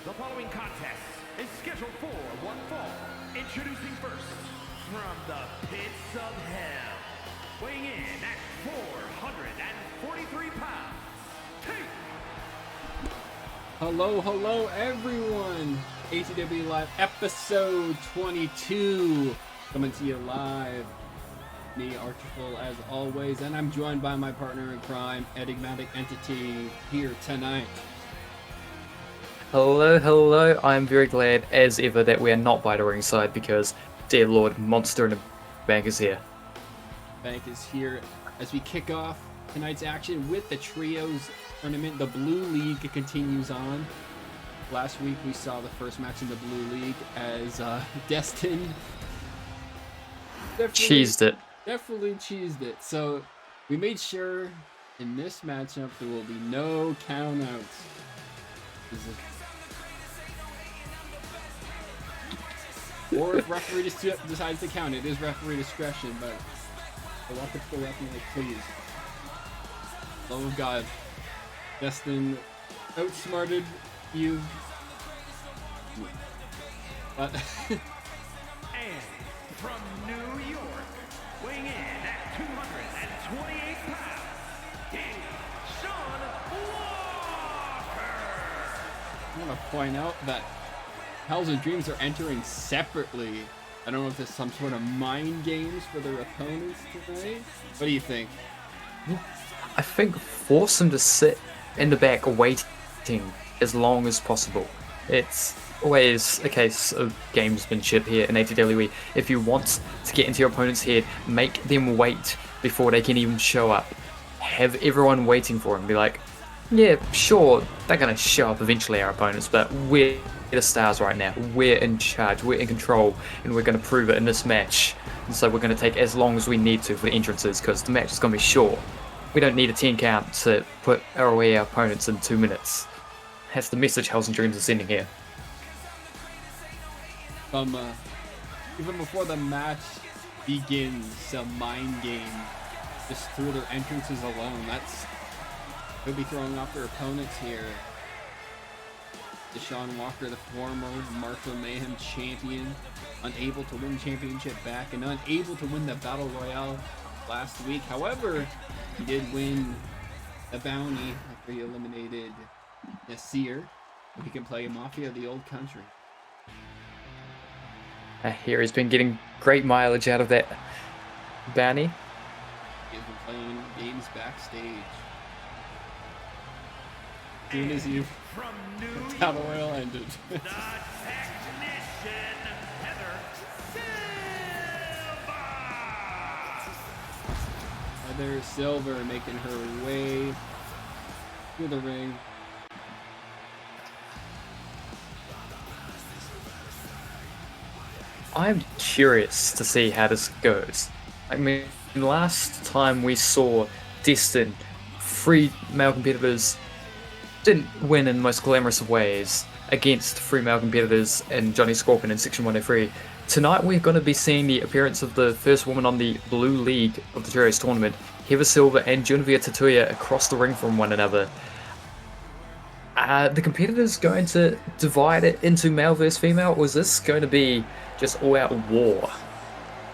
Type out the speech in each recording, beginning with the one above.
The following contest is scheduled for one fall. Introducing first, from the pits of hell, weighing in at 443 pounds, Tate! Hello everyone! ATWE Live episode 22 coming to you live. Me, Archiful, as always, and I'm joined by my partner in crime, Enigmatic Entity, here tonight. Hello. I'm very glad, as ever, that we are not by the ringside because, dear Lord, Monster in a Bank is here. Bank is here as we kick off tonight's action with the Trios tournament. The Blue League continues on. Last week we saw the first match in the Blue League as Destin definitely cheesed it. So we made sure in this matchup there will be no countouts. Or if referee decides to count, it is referee discretion, but I walk up to the ref and like, please. Love of God. Destin outsmarted you. But And from New York, weighing in at 228 pounds, Sean Walker! I want to point out that Hells and Dreams are entering separately. I don't know if there's some sort of mind games for their opponents tonight. What do you think? I think force them to sit in the back waiting as long as possible. It's always a case of gamesmanship here in ATWE. If you want to get into your opponent's head, make them wait before they can even show up. Have everyone waiting for them. Be like, yeah, sure, they're going to show up eventually, our opponents, but we're the stars right now. We're in charge, we're in control, and we're going to prove it in this match. And so we're going to take as long as we need to for the entrances, because the match is going to be short. We don't need a 10 count to put away our opponents in 2 minutes. That's the message Hells and Dreams are sending here. Even before the match begins, a mind game just through their entrances alone. That's could be throwing off their opponents here. Deshaun Walker, the former Marshall Mayhem champion, unable to win championship back and unable to win the Battle Royale last week. However, he did win the bounty after he eliminated Nasir. He can play Mafia of the Old Country. I hear he's been getting great mileage out of that bounty. He's been playing games backstage. As soon as you Battle Royale ended. The technician, Heather Silva! Heather Silver making her way to the ring. I'm curious to see how this goes. I mean, last time we saw Destin, 3 male competitors didn't win in the most glamorous of ways against 3 male competitors and Johnny Scorpion in Section 103. Tonight we're going to be seeing the appearance of the first woman on the Blue League of the Trios tournament, Heather Silver and Genevieve Tatuya, across the ring from one another. The competitors going to divide it into male versus female, or is this going to be just all-out war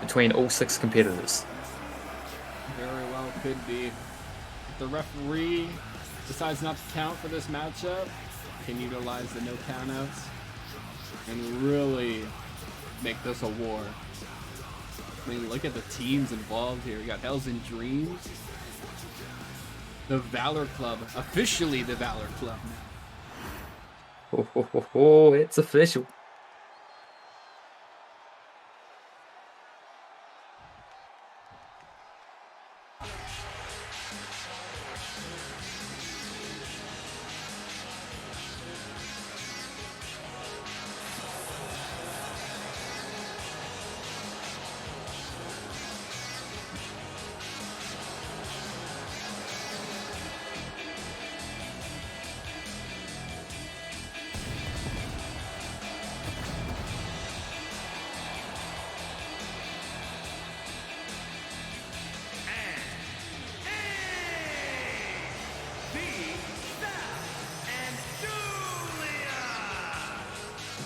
between all 6 competitors? Very well could be. If the referee decides not to count for this matchup, can utilize the no countouts and really make this a war. I mean, look at the teams involved here. We got Hells and Dreams, the Valor Club, officially the Valor Club now. Oh, it's official.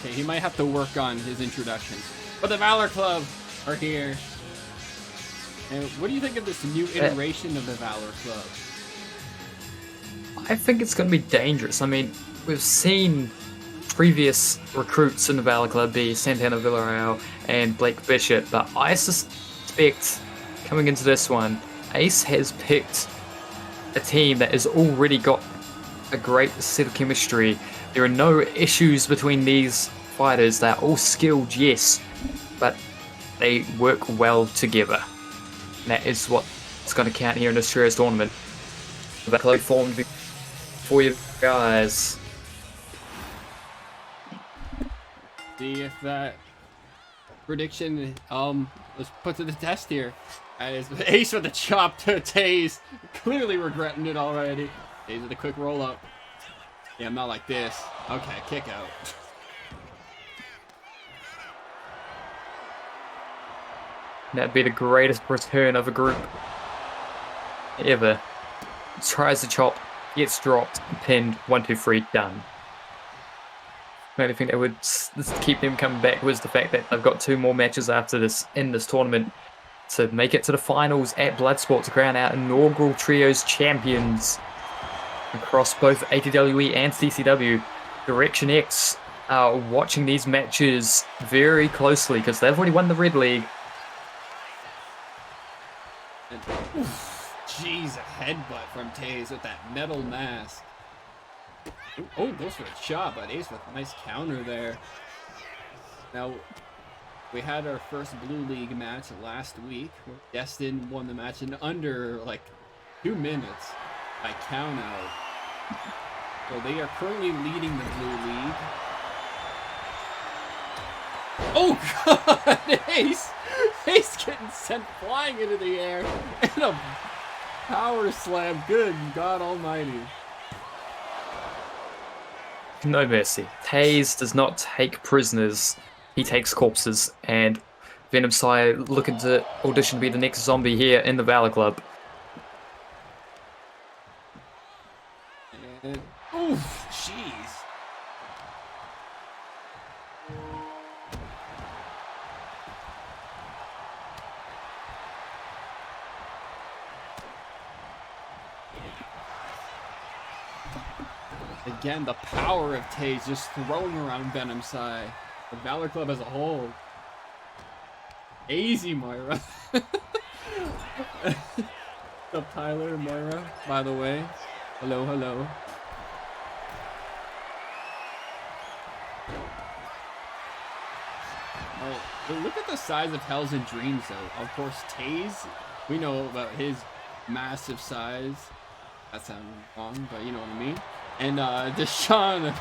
Okay, he might have to work on his introductions. But the Valor Club are here. And what do you think of this new iteration of the Valor Club? I think it's going to be dangerous. I mean, we've seen previous recruits in the Valor Club be Santana Villarreal and Blake Bishop, but I suspect coming into this one, Ace has picked a team that has already got a great set of chemistry. There are no issues between these fighters. They're all skilled, yes, but they work well together. And that is what's going to count here in this Australia's tournament. The club formed for you guys. See if that prediction was put to the test here. As Ace with the chop to Taze, clearly regretting it already. Taze with a quick roll up. Yeah, I'm not like this. Okay, kick out. That'd be the greatest return of a group ever. Tries to chop, gets dropped, pinned, 1, 2, 3, done. The only thing that would keep them coming back was the fact that they've got 2 more matches after this in this tournament to make it to the finals at Bloodsport to crown our inaugural Trios champions across both ATWE and CCW. Direction X are watching these matches very closely because they've already won the Red League. And, jeez, a headbutt from Taze with that metal mask. Oh, goes for a chop, but Ace with a nice counter there. Now, we had our first Blue League match last week. Destin won the match in under, like, 2 minutes by count out. So they are currently leading the Blue League. Oh, God! Ace! Ace getting sent flying into the air. And a power slam. Good God almighty. No mercy. Taze does not take prisoners. He takes corpses. And Venom Sai looking to audition to be the next zombie here in the Valor Club. And, oof, jeez. Again, the power of Taze just throwing around Venom Sai. The Valor Club as a whole. Easy, Moira. Up, Tyler, Moira, by the way. Hello, hello. Oh, but look at the size of Hells and Dreams, though. Of course, Taze, we know about his massive size. That sounded wrong, but you know what I mean. And Deshaun.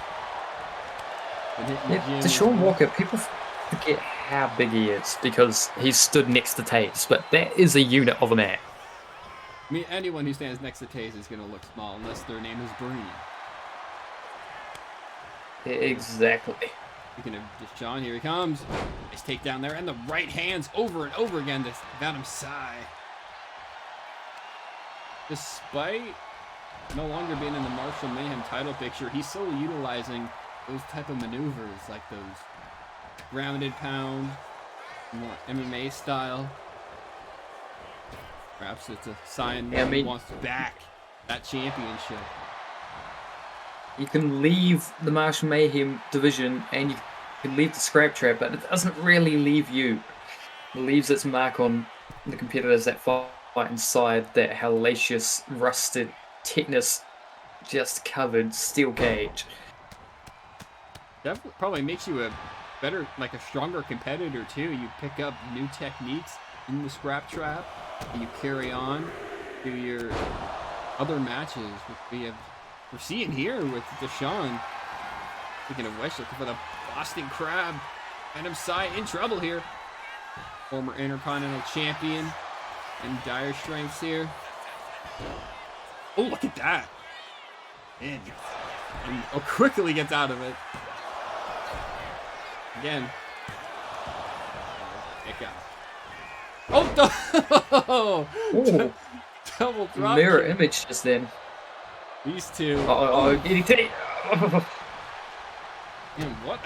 Yeah, Deshaun Walker, people forget how big he is because he stood next to Taze, but that is a unit of a man. I mean, anyone who stands next to Taze is going to look small unless their name is Breen. Exactly. Speaking of Deshaun, here he comes. Nice takedown there, and the right hands over and over again to Venom Sai. Despite no longer being in the Martial Mayhem title picture, he's still utilizing those type of maneuvers, like those grounded pound, more MMA style. Perhaps it's a sign that he wants back that championship. You can leave the Martial Mayhem division and you can leave the Scrap Trap, but it doesn't really leave you. It leaves its mark on the competitors that fight inside that hellacious, rusted, tetanus, just covered steel cage. That probably makes you a better, like a stronger competitor too. You pick up new techniques in the Scrap Trap, and you carry on to your other matches, which we're seeing here with Deshaun. Speaking of which, looking for the Boston Crab. Venom Sai in trouble here. Former Intercontinental Champion and dire strengths here. Oh, look at that. Man. And quickly gets out of it. Again. Kick out. Oh, no! Double drop. Mirror image just then. These two. DDT. Man, what?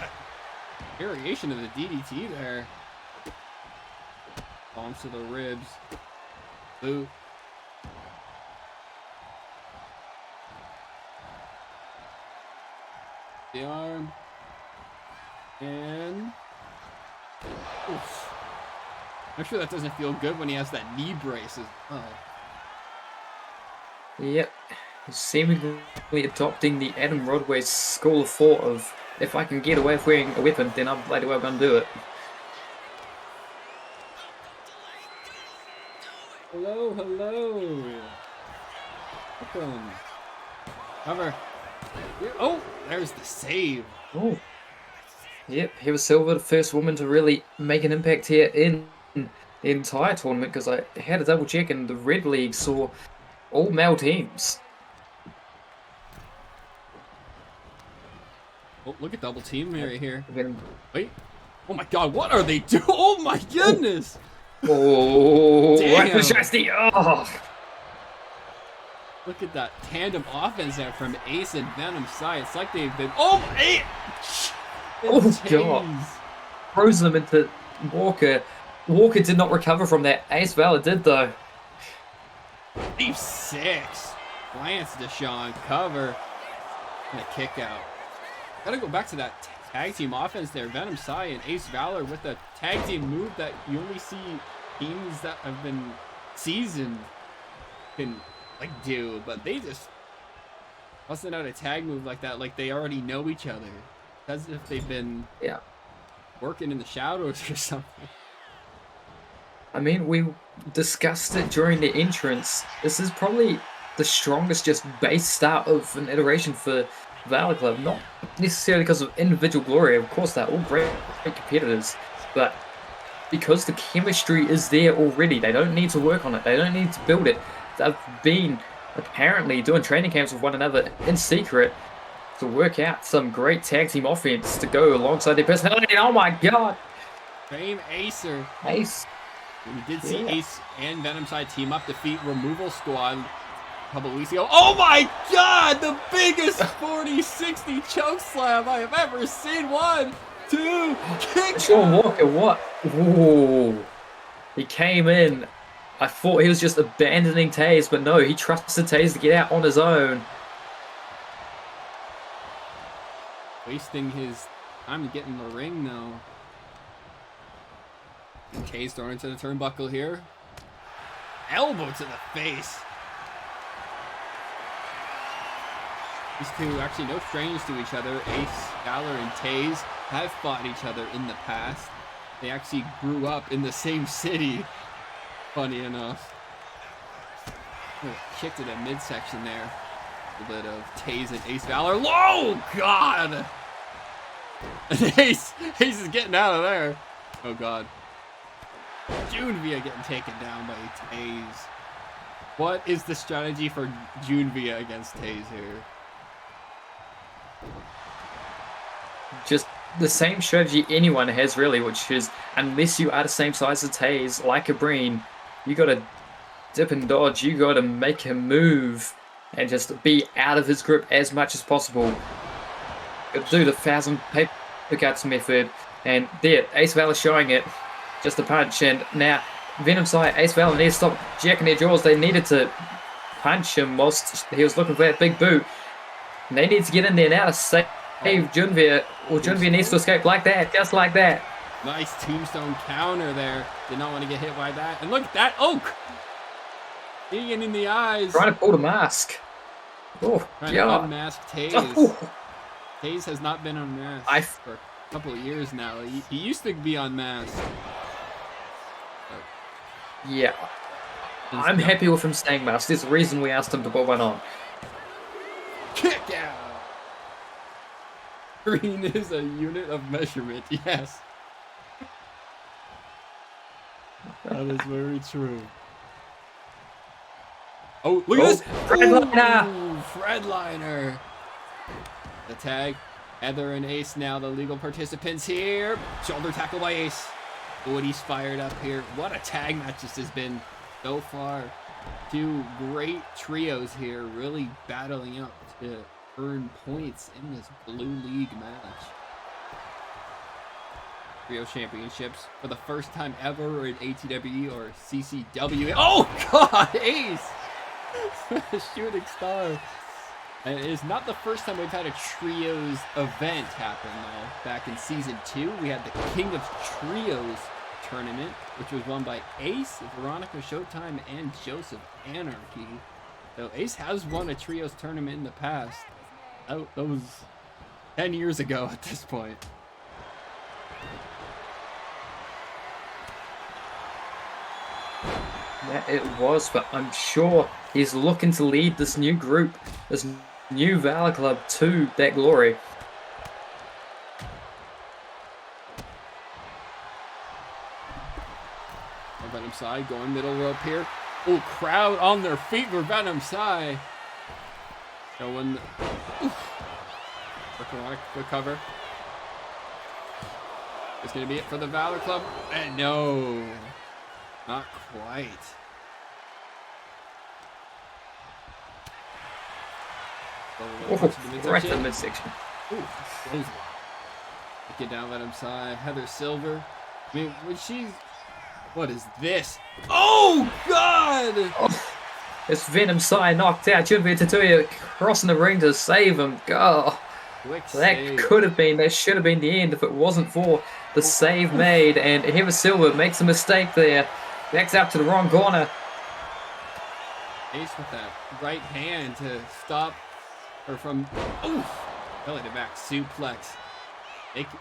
Variation of the DDT there. Bombs to the ribs. Boot. The arm. And... oof. I'm sure that doesn't feel good when he has that knee brace. Oh. Yep. Seemingly adopting the Adam Rodway's school of thought of, if I can get away with wearing a weapon, then I'm bloody well gonna do it. Hello, hello. Welcome. Cover. Oh, there's the save. Oh. Yep, he was Silver, the first woman to really make an impact here in the entire tournament, because I had a double check and the Red League saw all male teams. Oh, look at double team right here. Then, Wait. Oh my god, what are they doing? Oh my goodness. oh, Damn. right for oh. Look at that tandem offense there from Ace and Venom Sai. It's like they've been. Oh my! Oh god! Throws them into Walker. Walker did not recover from that. Ace Valor did though. Leave 6. Lance Deshawn cover. And a kick out. Gotta go back to that tag team offense there. Venom Sai and Ace Valor with a tag team move that you only see teams that have been seasoned can like do, but they just busting out a tag move like that, like they already know each other, as if they've been working in the shadows or something. I mean, we discussed it during the entrance. This is probably the strongest just base start of an iteration for Valor Club, not necessarily because of individual glory. Of course, they're all great competitors, but because the chemistry is there already. They don't need to work on it. They don't need to build it. They've been apparently doing training camps with one another in secret to work out some great tag team offense to go alongside their personality. Oh my god! Fame Acer. Ace. We did see Ace and Venom Side team up, defeat Removal Squad a couple weeks ago. Oh my god! The biggest 40-60 choke slam I have ever seen. 1, 2, kick! Sean Walker, what? Ooh. He came in. I thought he was just abandoning Taze, but no, he trusted Taze to get out on his own. Wasting his time to get in the ring, though. And Taze thrown into the turnbuckle here. Elbow to the face. These two actually no strangers to each other. Ace, Valor, and Taze have fought each other in the past. They actually grew up in the same city. Funny enough. Oh, kick to the midsection there. A little bit of Taze and Ace Valor. Oh, God! Ace is getting out of there. Oh, God. Junevia getting taken down by Taze. What is the strategy for Junevia against Taze here? Just the same strategy anyone has, really, which is, unless you are the same size as Taze, like a Breen, you gotta dip and dodge, you gotta make him move, and just be out of his grip as much as possible. Gotta do the 1,000 paper cuts method, and there, Ace Valor showing it, just a punch, and now Venom Side, Ace Valor needs to stop jacking their jaws. They needed to punch him whilst he was looking for that big boot. And they need to get in there now to save Junevia, or Junevia needs to escape like that, just like that. Nice tombstone counter there. Did not want to get hit by that. And look at that oak. Digging in the eyes. Trying to pull the mask. Oh, Trying yeah. to unmask Taze. Oh. Taze has not been unmasked for a couple of years now. He used to be unmasked. Yeah. I'm happy with him staying masked. There's a reason we asked him to put one on. Kick out. Green is a unit of measurement. Yes. That is very true. Oh, look at this! Fredliner! Fredliner! The tag. Heather and Ace now the legal participants here. Shoulder tackle by Ace. Woody's fired up here. What a tag match this has been so far. Two great trios here really battling up to earn points in this Blue League match. Trio Championships for the first time ever in ATWE or CCW. Oh God, Ace! Shooting star. And it is not the first time we've had a trios event happen though. Back in season 2, we had the King of Trios tournament, which was won by Ace, Veronica Showtime, and Joseph Anarchy. So Ace has won a trios tournament in the past. That was 10 years ago at this point. Yeah, it was, but I'm sure he's looking to lead this new group, this new Valor Club to that glory. Venom Sai going middle rope here. Oh, crowd on their feet for Venom Sai. Showing the... Quick cover. It's going to be it for the Valor Club. And no, not quite. Right in the midsection. Ooh, close. Get down, Venom Sai. Heather Silver. I mean, when she's... What is this? Oh, God! Oh, it's Venom Sai knocked out. Junpei Tatuya crossing the ring to save him. Oh, that could have been, that should have been the end if it wasn't for the save made. And Heather Silver makes a mistake there. Backs out to the wrong corner. Ace with that right hand to stop her from... Oh! Belly to back suplex.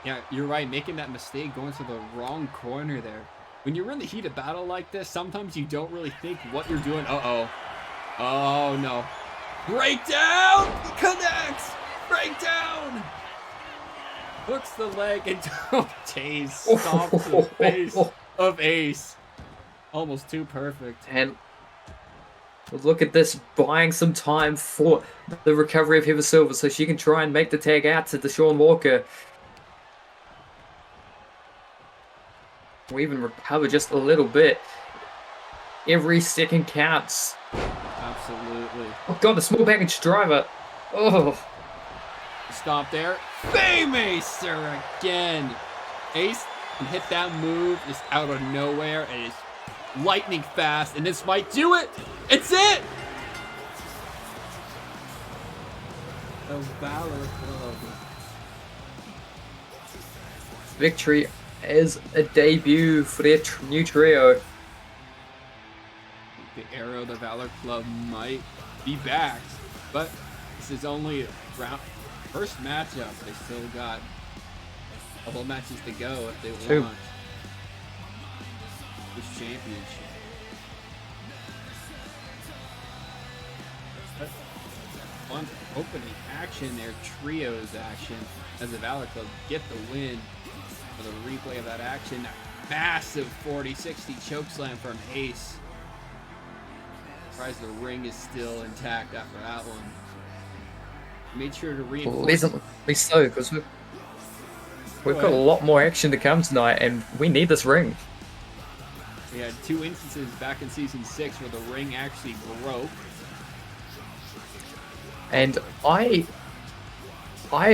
Yeah, you're right. Making that mistake, going to the wrong corner there. When you're in the heat of battle like this, sometimes you don't really think what you're doing. Uh-oh. Oh, no. Breakdown! Connects! Breakdown! Hooks the leg and Taze stomps the face of Ace. Almost too perfect. And look at this, buying some time for the recovery of Heather Silver so she can try and make the tag out to Deshaun Walker. We even recover just a little bit. Every second counts. Absolutely. Oh God, the small package driver. Oh. Stop there. Baymaster again. Ace can hit that move just out of nowhere and it's lightning fast, and this might do it. It's it. The Valor Club. Victory as a debut for their new trio. The arrow, the Valor Club might be back, but this is only first matchup. They still got a couple matches to go if they want this championship. But fun opening action there, trios action, as the Valor Club get the win. For the replay of that action, massive 40-60 chokeslam from Ace. Surprised the ring is still intact after that one. Made sure to reinforce. Pleasantly so, because we've got a lot more action to come tonight, and we need this ring. We had 2 instances back in season 6 where the ring actually broke. And I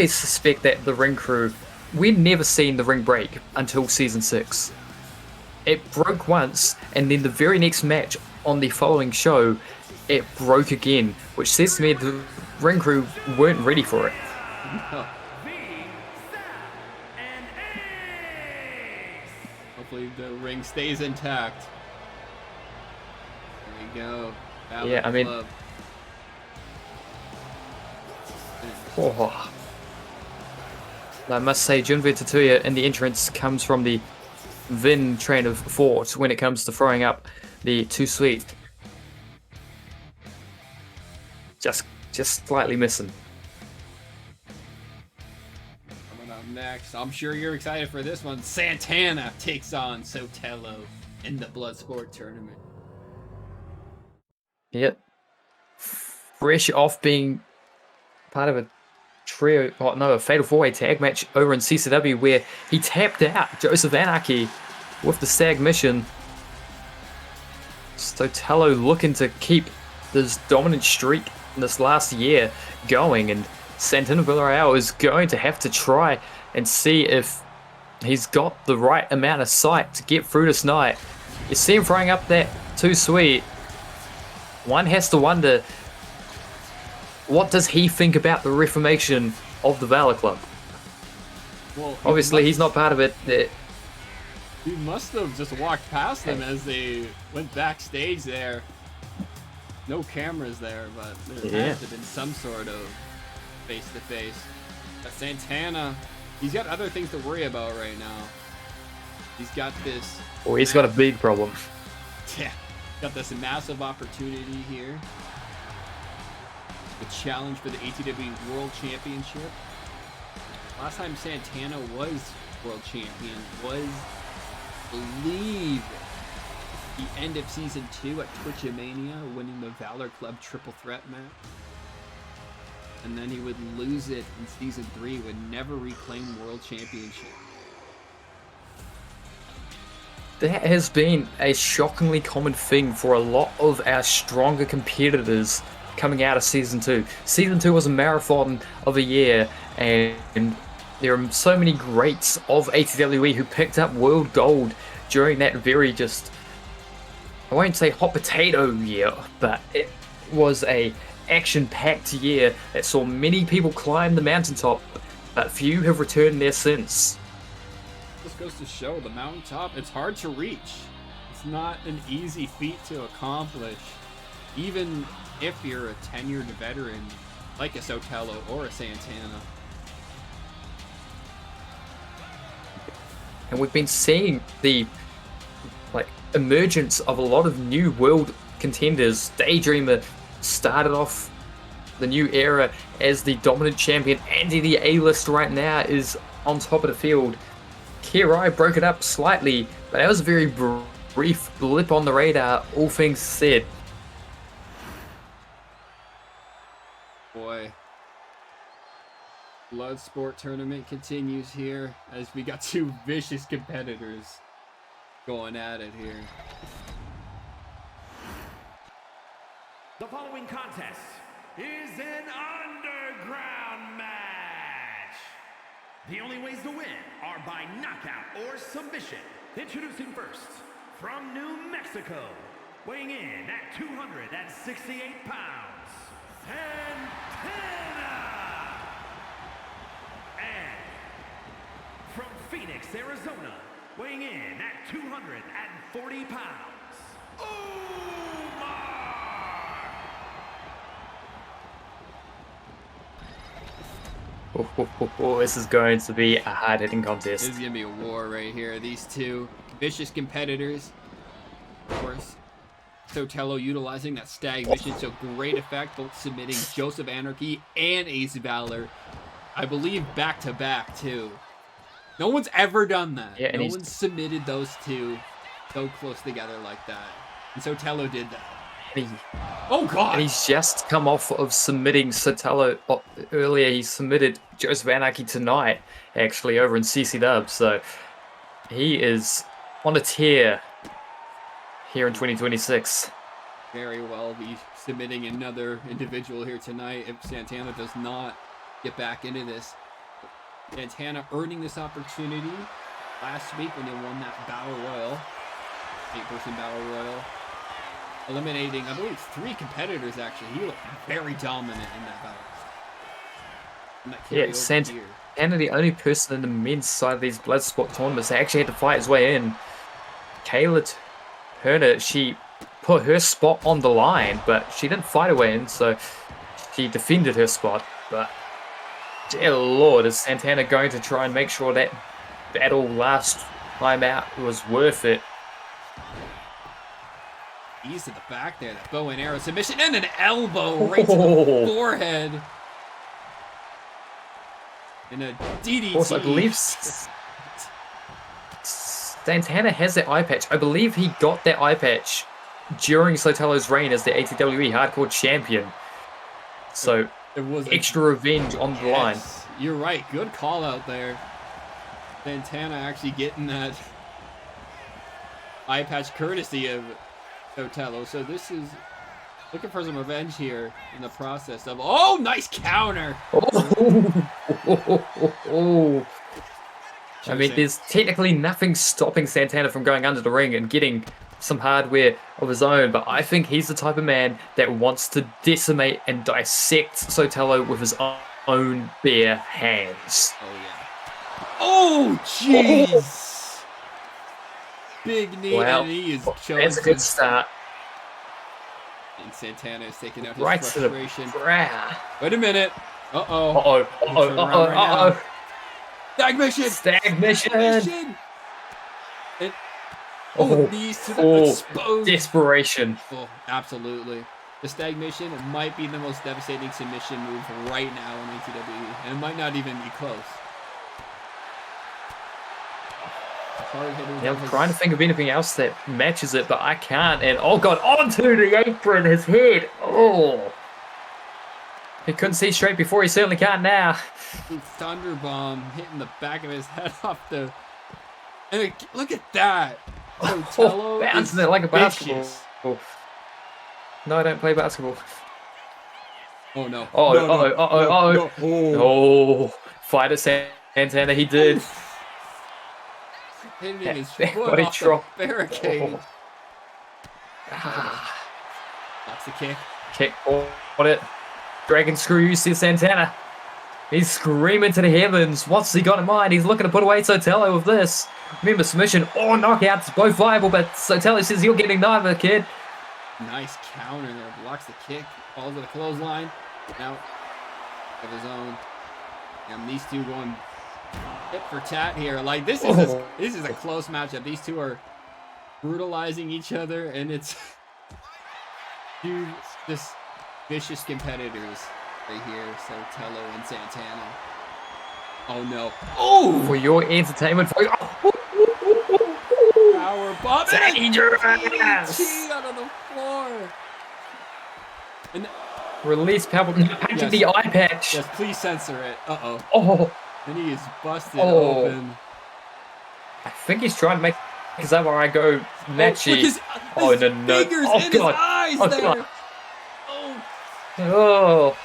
suspect that the ring crew, we'd never seen the ring break until season 6. It broke once, and then the very next match on the following show, it broke again, which says to me the ring crew weren't ready for it. No. Hopefully the ring stays intact. There we go. Valor yeah, I mean, Club. Oh. I must say, Junpei Tatuya in the entrance comes from the Vin train of thought when it comes to throwing up the too sweet. Just slightly missing. Coming up next, I'm sure you're excited for this one. Santana takes on Sotelo in the Bloodsport tournament. Yep. Fresh off being part of a trio, a fatal 4-way tag match over in CCW where he tapped out Joseph Anarchy with the stag mission. Sotelo looking to keep this dominant streak in this last year going, and Santana Villarreal is going to have to try and see if He's got the right amount of sight to get through this night. You see him throwing up that too sweet. One has to wonder, what does he think about the reformation of the Valor Club? Well, Obviously, he's not part of it. He must have just walked past them as they went backstage there. No cameras there, but there has to have been some sort of face-to-face. But Santana, he's got other things to worry about right now. He's got this... Well, he's got a big problem. Yeah, got this massive opportunity here. The challenge for the ATWE World Championship. Last time Santana was world champion was, I believe, the end of Season 2 at Twitchamania, winning the Valor Club triple threat match. And then he would lose it in Season 3, would never reclaim world championship. That has been a shockingly common thing for a lot of our stronger competitors coming out of Season 2. Season 2 was a marathon of a year, and there are so many greats of ATWE who picked up world gold during that very I won't say hot potato year, but it was a action-packed year that saw many people climb the mountaintop, but few have returned there since. This goes to show the mountaintop, it's hard to reach. It's not an easy feat to accomplish, even if you're a tenured veteran like a Sotelo or a Santana. And we've been seeing the emergence of a lot of new world contenders. Daydreamer started off the new era as the dominant champion. Andy, the A-list right now, is on top of the field. Kirai broke it up slightly, but that was a very brief blip on the radar, all things said. Boy. Bloodsport tournament continues here as we got two vicious competitors going at it here. The following contest is an underground match. The only ways to win are by knockout or submission. Introducing first, from New Mexico, weighing in at 268 pounds, Santana. And from Phoenix, Arizona, weighing in at 240 pounds, Umar. This is going to be a hard-hitting contest. This is going to be a war right here. These two vicious competitors. Of course, Sotelo utilizing that stag mission to great effect, both submitting Joseph Anarchy and Ace Valor. I believe back-to-back, too. No one's ever done that. Yeah, no one's submitted those two so close together like that. And Sotelo did that. Oh, God! And he's just come off of submitting Sotelo earlier. He submitted Joseph Anarchy tonight, actually, over in CC Dub. So he is on a tear here in 2026. Very well be submitting another individual here tonight if Santana does not get back into this. Santana earning this opportunity last week when they won that Battle Royal, 8-person Battle Royal, eliminating, I believe, 3 competitors actually. He looked very dominant in that battle. Yeah, Santana, the only person in the men's side of these Bloodsport tournaments that actually had to fight his way in. Kayla Turner, she put her spot on the line, but she didn't fight her way in, so she defended her spot. But dear Lord, is Santana going to try and make sure that battle last time out was worth it? Ease to the back there, that bow and arrow submission, and an elbow right to the forehead. And a DDT. Also, I believe Santana has that eye patch. I believe he got that eye patch during Sotelo's reign as the ATWE Hardcore Champion. So, it was extra revenge on the line. You're right. Good call out there. Santana actually getting that eye patch courtesy of Sotelo. So this is looking for some revenge here in the process of... Oh, nice counter! Oh. I mean, there's technically nothing stopping Santana from going under the ring and getting some hardware of his own, but I think he's the type of man that wants to decimate and dissect Sotelo with his own bare hands. Oh, yeah. Oh, jeez! Big knee, Wow. and he is showing That's a good start. And Santana is taking out his Right frustration. to the brow. Wait a minute. Uh-oh. Uh-oh, uh-oh, uh-oh, uh-oh. Stag mission! Stagnation! Oh, knees to the exposed. Desperation. Oh, absolutely. The stagnation might be the most devastating submission move right now in ATWE, and it might not even be close. Yeah, I'm trying to think of anything else that matches it, but I can't. And oh god, onto the apron, his head. Oh, he couldn't see straight before. He certainly can't now. Thunderbomb hitting the back of his head off the. And look at that. Oh, bouncing it like a basketball. No, I don't play basketball. Oh no. Oh, no, uh-oh, no, uh-oh, no, uh-oh. no. Oh, fight at Santana, he did. Hitting his That foot body off drop. the barricade. Ah. That's the kick. Kick, got it. Dragon screw you, see Santana. He's screaming to the heavens. What's he got in mind? He's looking to put away Sotelo with this. Remember, submission or knockouts, both viable, but Sotelo says you're getting neither, kid. Nice counter there. Blocks the kick. Falls to the clothesline. Out of his own. And these two going hit for tat here. Like, this is a close matchup. These two are brutalizing each other, and it's two just vicious competitors right here. Sotelo and Santana. Oh no. Oh! For your entertainment. Power bomb. Dangerous! Out on the floor. And Release power. Punching the eye patch. yes, please censor it. Uh-oh. Oh. And he is busted Oh. open. I think he's trying to make his eye go matchy. Oh, no. Fingers Oh, in God. his eyes Oh, there. God. Oh.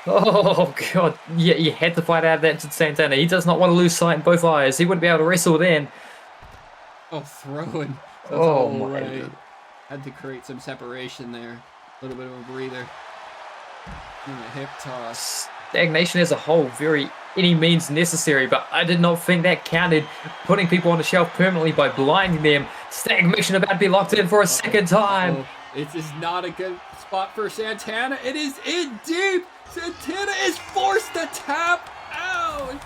Oh, God. Yeah, he had to fight out of that to Santana. He does not want to lose sight in both eyes. He wouldn't be able to wrestle then. Oh, throwing. Oh, my way. God. Had to create some separation there. A little bit of a breather. And a hip toss. Stagnation as a whole, very any means necessary, but I did not think that counted. Putting people on the shelf permanently by blinding them. Stagnation about to be locked in for a second time. It is not a good spot for Santana. It is in deep. Santana is forced to tap out.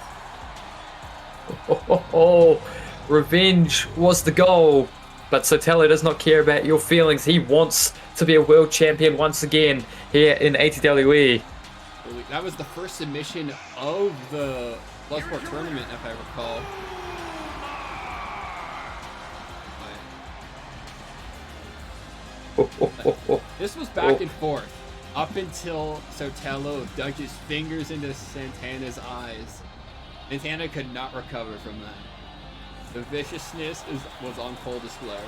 Revenge was the goal, but Sotelo does not care about your feelings. He wants to be a world champion once again here in ATWE. That was the first submission of the Bloodsport tournament, if I recall. This was back and forth up until Sotelo dug his fingers into Santana's eyes. Santana could not recover from that. The viciousness was on full display.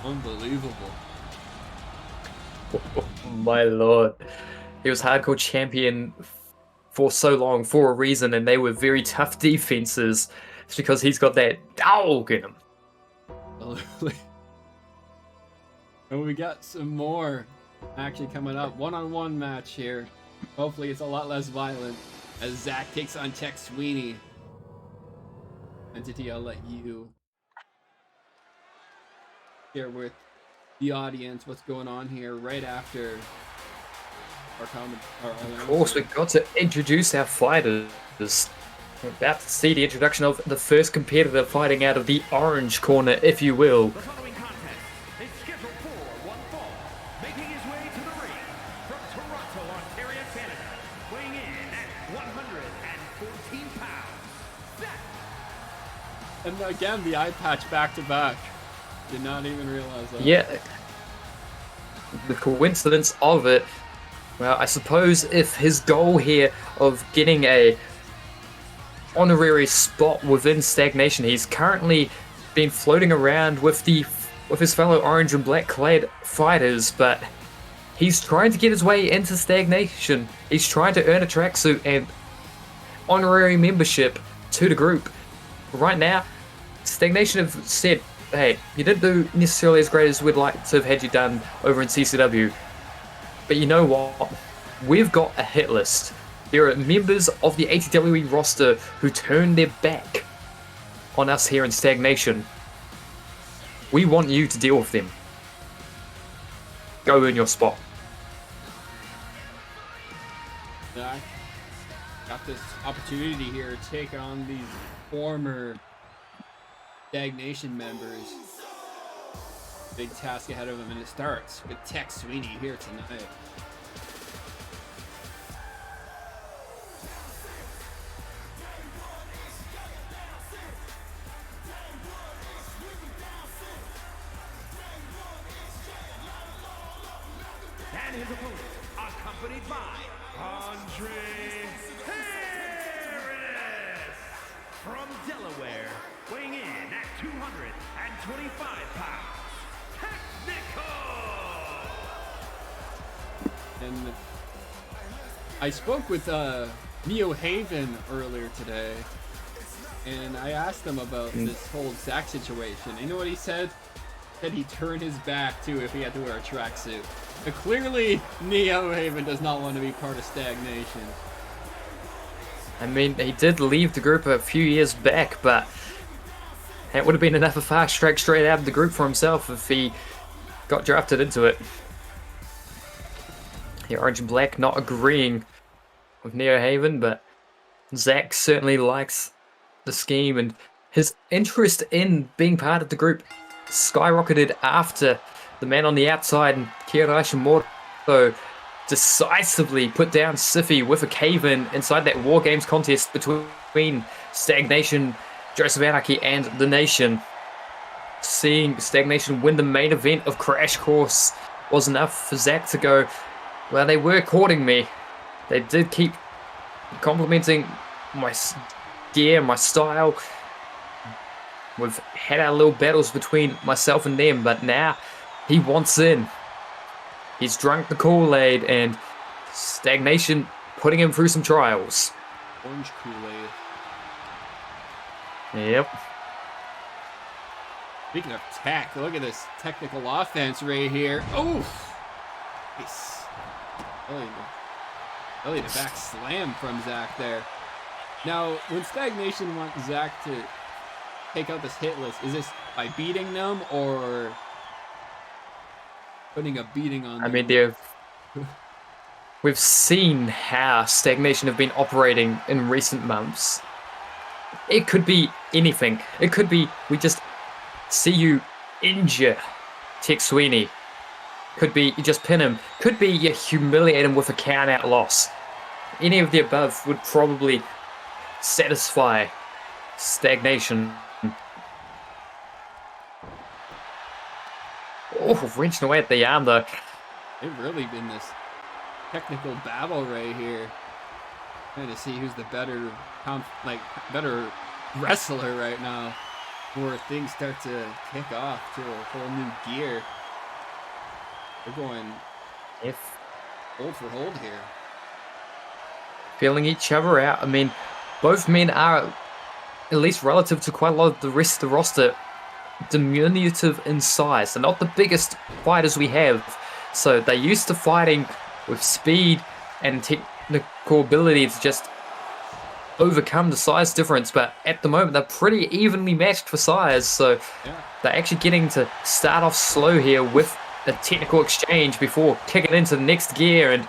Unbelievable. My lord. He was hardcore champion for so long for a reason, and they were very tough defenses. It's because he's got that dog in him. And we got some more actually coming up. One-on-one match here. Hopefully it's a lot less violent as Zach takes on Tech Sweeney. Entity, I'll let you share with the audience what's going on here right after our comment. Of course, we've got to introduce our fighters. We're about to see the introduction of the first competitor fighting out of the orange corner, if you will. The following contest is scheduled for one fall, making his way to the ring from Toronto, Ontario, Canada, weighing in at 114 pounds. And again, the eye patch back to back. Did not even realize that. Yeah. The coincidence of it. Well, I suppose if his goal here of getting a honorary spot within Stagnation, he's currently been floating around with his fellow orange and black clad fighters, but he's trying to get his way into Stagnation. He's trying to earn a tracksuit and honorary membership to the group. right now, Stagnation have said, hey, you didn't do necessarily as great as we'd like to have had you done over in CCW. But you know what? We've got a hit list. There are members of the ATWE roster who turned their back on us here in Stagnation. We want you to deal with them. Go in your spot. I got this opportunity here to take on these former Stagnation members. Big task ahead of him, and it starts with Tech Sweeney here tonight. And his opponent, accompanied by Andre Harris from Delaware, weighing in at 225 pounds. Technical! And I spoke with Neo Haven earlier today, and I asked him about this whole Zach situation. You know what he said? That he'd turn his back too if he had to wear a tracksuit. But clearly, Neo Haven does not want to be part of Stagnation. I mean, he did leave the group a few years back, but it would have been enough of a fast track straight out of the group for himself if he got drafted into it. The Orange and Black not agreeing with Neo Haven, but Zach certainly likes the scheme, and his interest in being part of the group skyrocketed after the man on the outside, Kira Ishimoto, decisively put down Siffy with a cave-in inside that War Games contest between Stagnation, Joseph Anarchy, and The Nation. Seeing Stagnation win the main event of Crash Course was enough for Zach to go, well, they were courting me. They did keep complimenting my gear, my style. We've had our little battles between myself and them, but now he wants in. He's drunk the Kool-Aid, and Stagnation putting him through some trials. Orange Kool-Aid. Yep. Speaking of tech, look at this technical offense right here. Oh! Nice. Really the back slam from Zach there. Now, when Stagnation wants Zach to take out this hit list, is this by beating them or putting a beating on them? I mean, we've seen how Stagnation have been operating in recent months. It could be anything. It could be we just see you injure Tech Sweeney. Could be you just pin him. Could be you humiliate him with a count-out loss. Any of the above would probably satisfy Stagnation. Oh, wrenching away at the arm though. They've really been this technical battle right here. Trying to see who's the better wrestler right now. Before things start to kick off to a whole new gear. They're going hold for hold here. Feeling each other out. I mean, both men are, at least relative to quite a lot of the rest of the roster, diminutive in size. They're not the biggest fighters we have. So they're used to fighting with speed and technical ability to just overcome the size difference. But at the moment, they're pretty evenly matched for size. So they're actually getting to start off slow here with a technical exchange before kicking into the next gear. And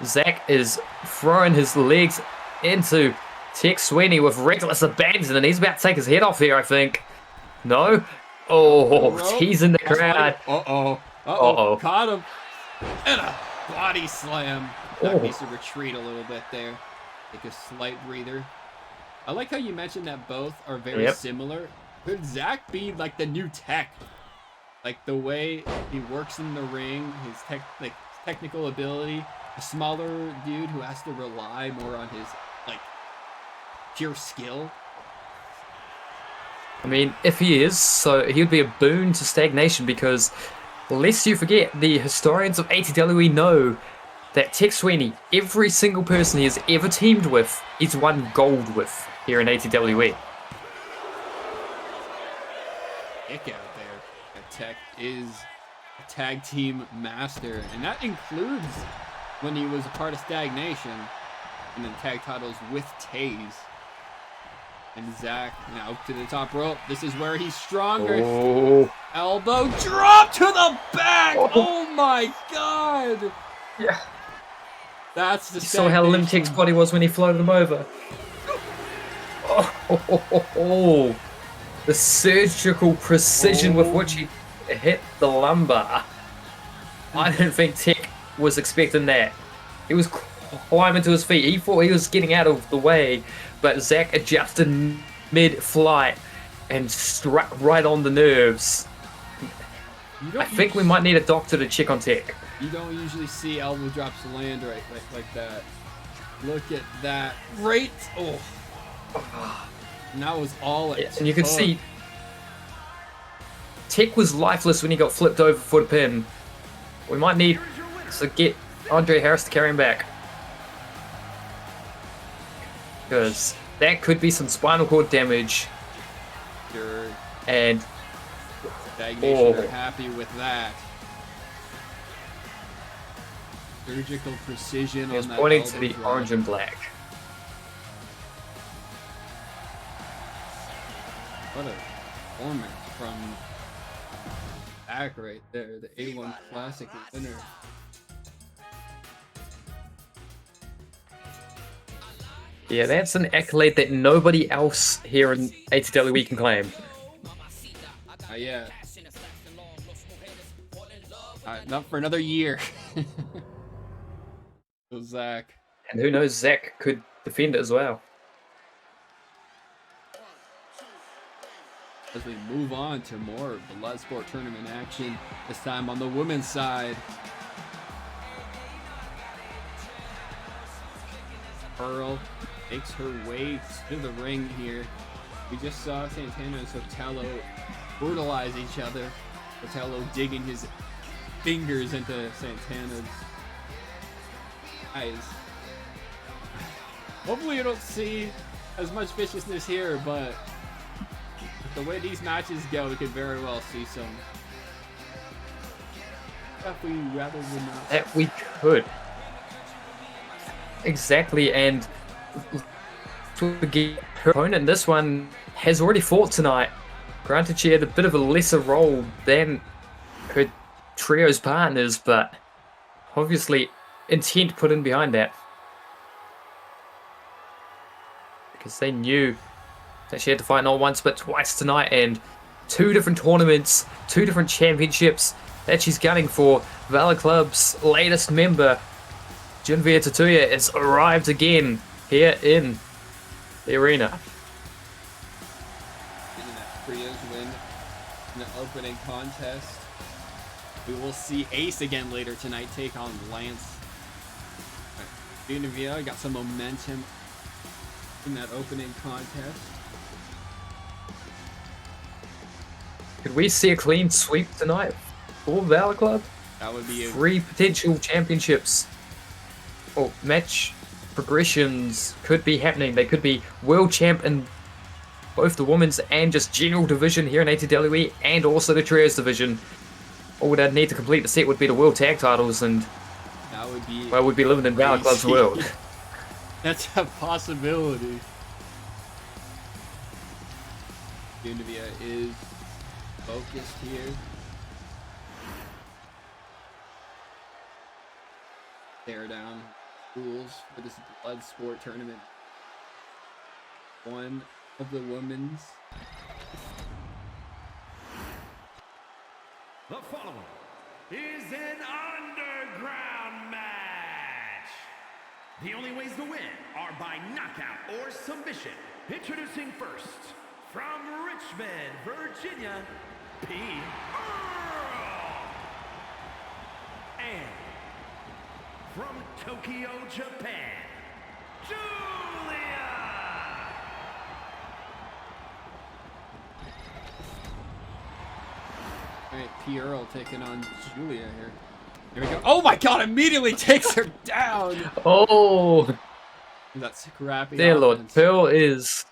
Zach is throwing his legs into Tech Sweeney with reckless abandon, and he's about to take his head off here, I think. No? Oh, he's in the crowd. Uh-oh. Caught him. And a body slam. That needs to retreat a little bit there. Take a slight breather. I like how you mentioned that both are very similar. Could Zach be like the new Tech? Like the way he works in the ring, his technical ability. A smaller dude who has to rely more on his pure skill. I mean, if he is, so he would be a boon to Stagnation, because lest you forget, the historians of ATWE know that Tech Sweeney, every single person he has ever teamed with, he's won gold with here in ATWE. Tick out there. And Tech is a tag team master, and that includes when he was a part of Stagnation and then tag titles with Taze. And Zach now to the top rope. This is where he's stronger. Oh. Elbow drop to the back. Oh my god. Yeah. That's the You saw how limp Tech's body was when he floated him over. Oh. The surgical precision with which he hit the lumbar. I didn't think Tech was expecting that. He was climbing to his feet. He thought he was getting out of the way, but Zach adjusted mid-flight and struck right on the nerves. I think we might need a doctor to check on Tech. You don't usually see elbow drops land like that. Look at that. Right. Oh. And that was all it took. And you can see Tech was lifeless when he got flipped over for the pin. We might need to get Andre Harris to carry him back. Because that could be some spinal cord damage. Sure. And Stagnation are happy with that. Surgical precision he was on that pointing to elbow the drop. orange and black. What a performance from Zach right there, the A1 Classic winner. Yeah, that's an accolade that nobody else here in ATWE can claim. Yeah. Not for another year. So Zach. And who knows, Zach could defend it as well. As we move on to more Bloodsport tournament action, this time on the women's side. Pearl makes her way to the ring here. We just saw Santana and Sotelo brutalize each other. Sotelo digging his fingers into Santana's eyes. Hopefully you don't see as much viciousness here, but the way these matches go, we could very well see some stuff we rather would not. That we could. Exactly, and her opponent, this one, has already fought tonight. Granted, she had a bit of a lesser role than her trio's partners, but obviously intent put in behind that. Because they knew that she had to fight not once but twice tonight, and 2 different tournaments, 2 different championships that she's gunning for. Valor Club's latest member, Junvia Tatuya, has arrived again here in the arena. Getting that trios win in the opening contest. We will see Ace again later tonight take on Lance. Junvia got some momentum in that opening contest. Could we see a clean sweep tonight for Valor Club? That would be 3 potential championships or match progressions could be happening. They could be world champ in both the women's and just general division here in ATWE, and also the trios division. All they'd need to complete the set would be the world tag titles, and that would be, well, we'd be living in Valor Club's world. That's a possibility. Junvia is focused here. Tear down rules for this Bloodsport tournament. One of the women's. The following is an underground match. The only ways to win are by knockout or submission. Introducing first, from Richmond, Virginia, P. Earl. And from Tokyo, Japan, Julia. Alright, P. Earl taking on Julia here. Here we go. Oh my god, immediately takes her down! Oh, That scrappy dear Lord, offense. Pearl is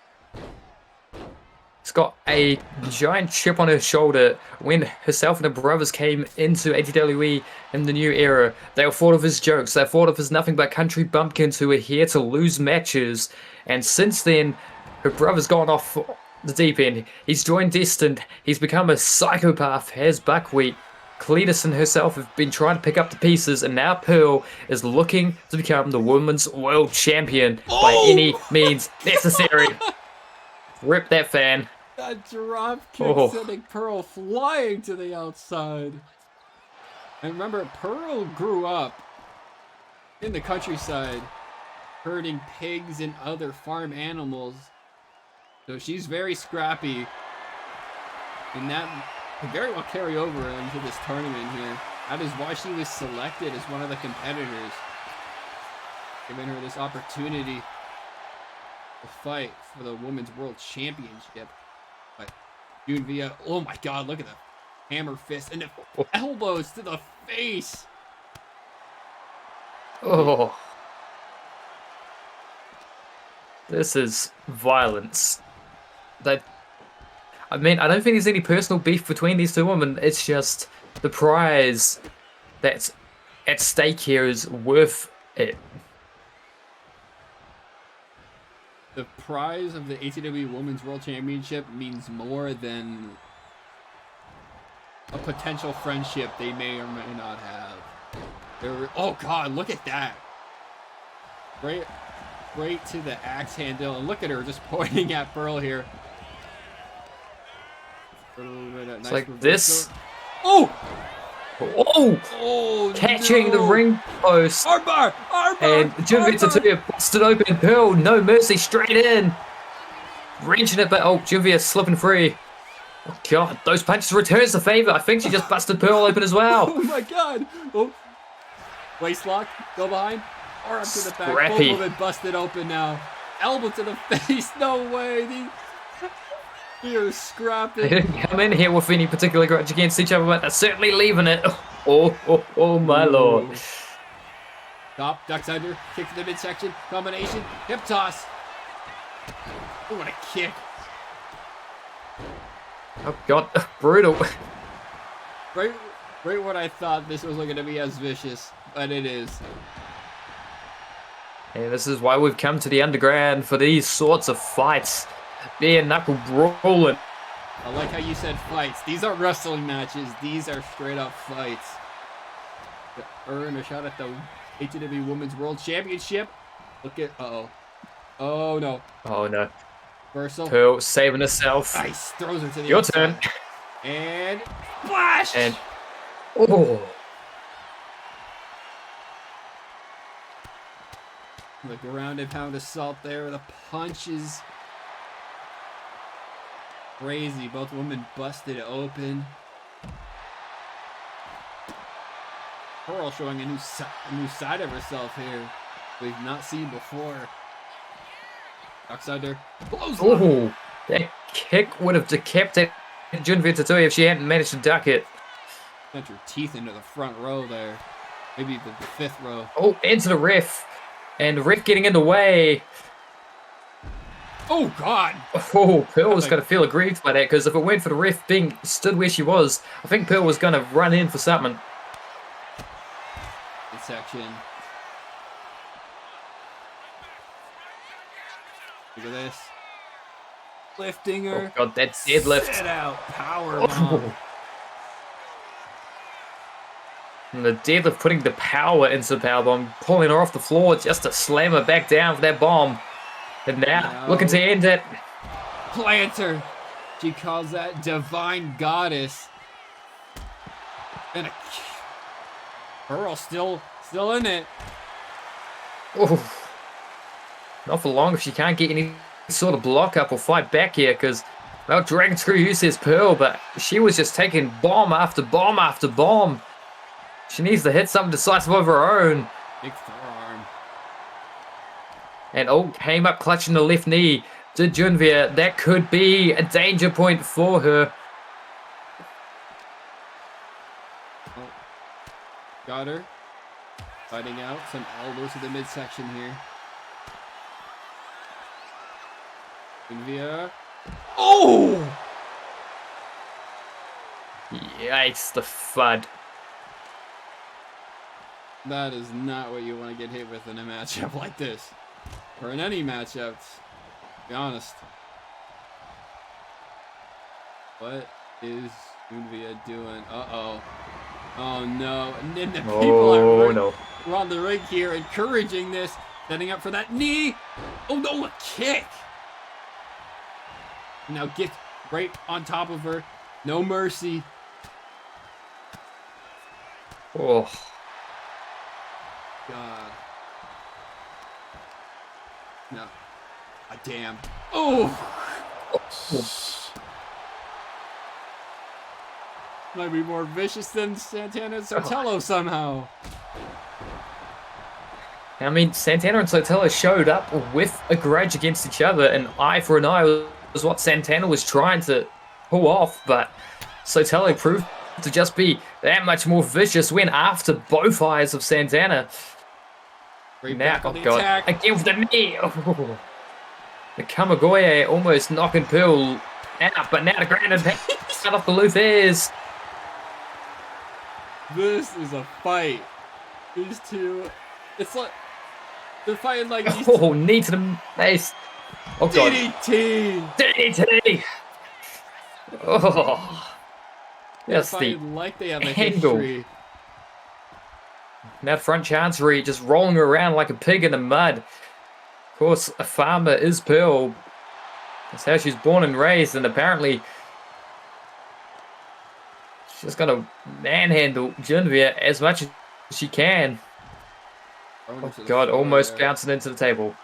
She's got a giant chip on her shoulder. When herself and her brothers came into ATWE in the new era, they were thought of as jokes. They were thought of as nothing but country bumpkins who were here to lose matches. And since then, her brother's gone off the deep end. He's joined Destined. He's become a psychopath, has Buckwheat. Cletus and herself have been trying to pick up the pieces, and now Pearl is looking to become the women's world champion by any means necessary. Rip that fan. That drop kick sending Pearl flying to the outside. And remember, Pearl grew up in the countryside, herding pigs and other farm animals. So she's very scrappy. And that could very well carry over into this tournament here. That is why she was selected as one of the competitors, giving her this opportunity to fight for the Women's World Championship. But Junvia, oh my god, look at the hammer fist and the elbows to the face. Oh. This is violence. I mean, I don't think there's any personal beef between these two women. It's just the prize that's at stake here is worth it. The prize of the ATW Women's World Championship means more than a potential friendship they may or may not have. Oh god, look at that. Right to the axe handle. And look at her just pointing at Pearl here. It's Nice like reversal. this. Oh! Oh! Catching the ring post. Armbar! And Junvia Tatuya busted open. Pearl, no mercy, straight in. Wrenching it, but Junvia slipping free. Oh god, those punches returns the favor. I think she just busted Pearl open as well. Oh my god! Oh. Waist lock, go behind. Or up to the back. Scrappy. Both of them busted open now. Elbow to the face. No way. They're scrapping. They didn't come in here with any particular grudge against each other, but they're certainly leaving it. Oh my lord. Top, ducks under, kick to the midsection, combination, hip toss. Oh, what a kick. Oh god, brutal. Right when I thought this was going to be as vicious, but it is. And this is why we've come to the underground for these sorts of fights. Bare knuckle brawling. I like how you said fights. These aren't wrestling matches. These are straight up fights. To earn a shot at the ATW Women's World Championship. Look at, oh no. Oh no. Versal. Pearl saving herself. Nice. Throws her to the Your outside. turn. And flash. And oh. The ground and pound assault there. The punches. Crazy. Both women busted open. Pearl showing a new side of herself here we've not seen before. Ducks under. Oh, that kick would have decapitated Junvia Tatuya if she hadn't managed to duck it. Sent her teeth into the front row there. Maybe the fifth row. Oh, into the ref. And the ref getting in the way. Oh, God. Oh, Pearl was going to feel aggrieved by that, because if it weren't for the ref being stood where she was, I think Pearl was going to run in for something. Section. Look at this. Lifting her. Oh, God, that deadlift. Sit out. Power bomb. Oh. And the deadlift putting the power into the powerbomb, pulling her off the floor just to slam her back down for that bomb. And now, looking to end it. Planter. She calls that divine goddess. And a Pearl still in it. Oh. Not for long if she can't get any sort of block up or fight back here, because, well, Dragon Screw uses Pearl, but she was just taking bomb after bomb after bomb. She needs to hit something decisive of her own. Big forearm. And came up clutching the left knee to Junvia. That could be a danger point for her. Oh. Got her. Fighting out. Some elbows to the midsection here. Junvia. Oh! Yikes, the FUD. That is not what you want to get hit with in a matchup like this. Or in any matchup, to be honest. What is Junvia doing? Uh-oh. Oh, no. And then the people are on the ring here encouraging this. Setting up for that knee. Oh, no, a kick. Now get right on top of her. No mercy. Oh. God. No. Ah, damn. Oh! Might be more vicious than Santana and Sotelo somehow. I mean, Santana and Sotelo showed up with a grudge against each other, and eye for an eye was what Santana was trying to pull off, but Sotelo proved to just be that much more vicious when after both eyes of Santana. Right Now, back on oh the god, attack. again with the knee. Oh. The Kamagoye almost knocking Pearl out, but now the grand impact out off the Luthiers. This is a fight. These two, it's like they're fighting like these Oh, knee to the face. Oh god. DDT. DDT. Oh. Yes, the fighting like they have a angle. history. Now front chancery just rolling around like a pig in the mud. Of course, a farmer is Pearl. That's how she's born and raised, and apparently she's gonna manhandle Junvia as much as she can. Oh god, almost bouncing into the table.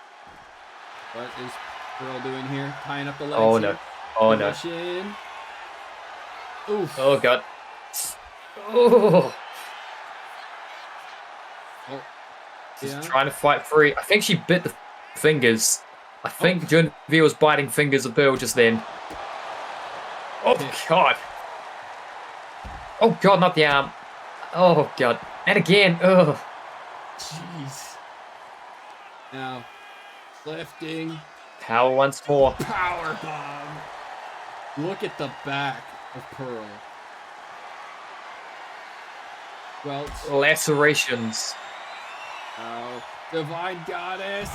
What is Pearl doing here? Tying up the legs. Oh no. Here. Oh no. Push in. Oof. Oh god. Oh. Oh. Just Yeah. trying to fight free. I think she bit the fingers. I think Junvia was biting fingers of Pearl just then. Oh god. Oh god, not the arm. Oh god. And again. Oh. Jeez. Now, lifting. Power once more. Power bomb. Look at the back of Pearl. Well, Lacerations. oh, Divine Goddess.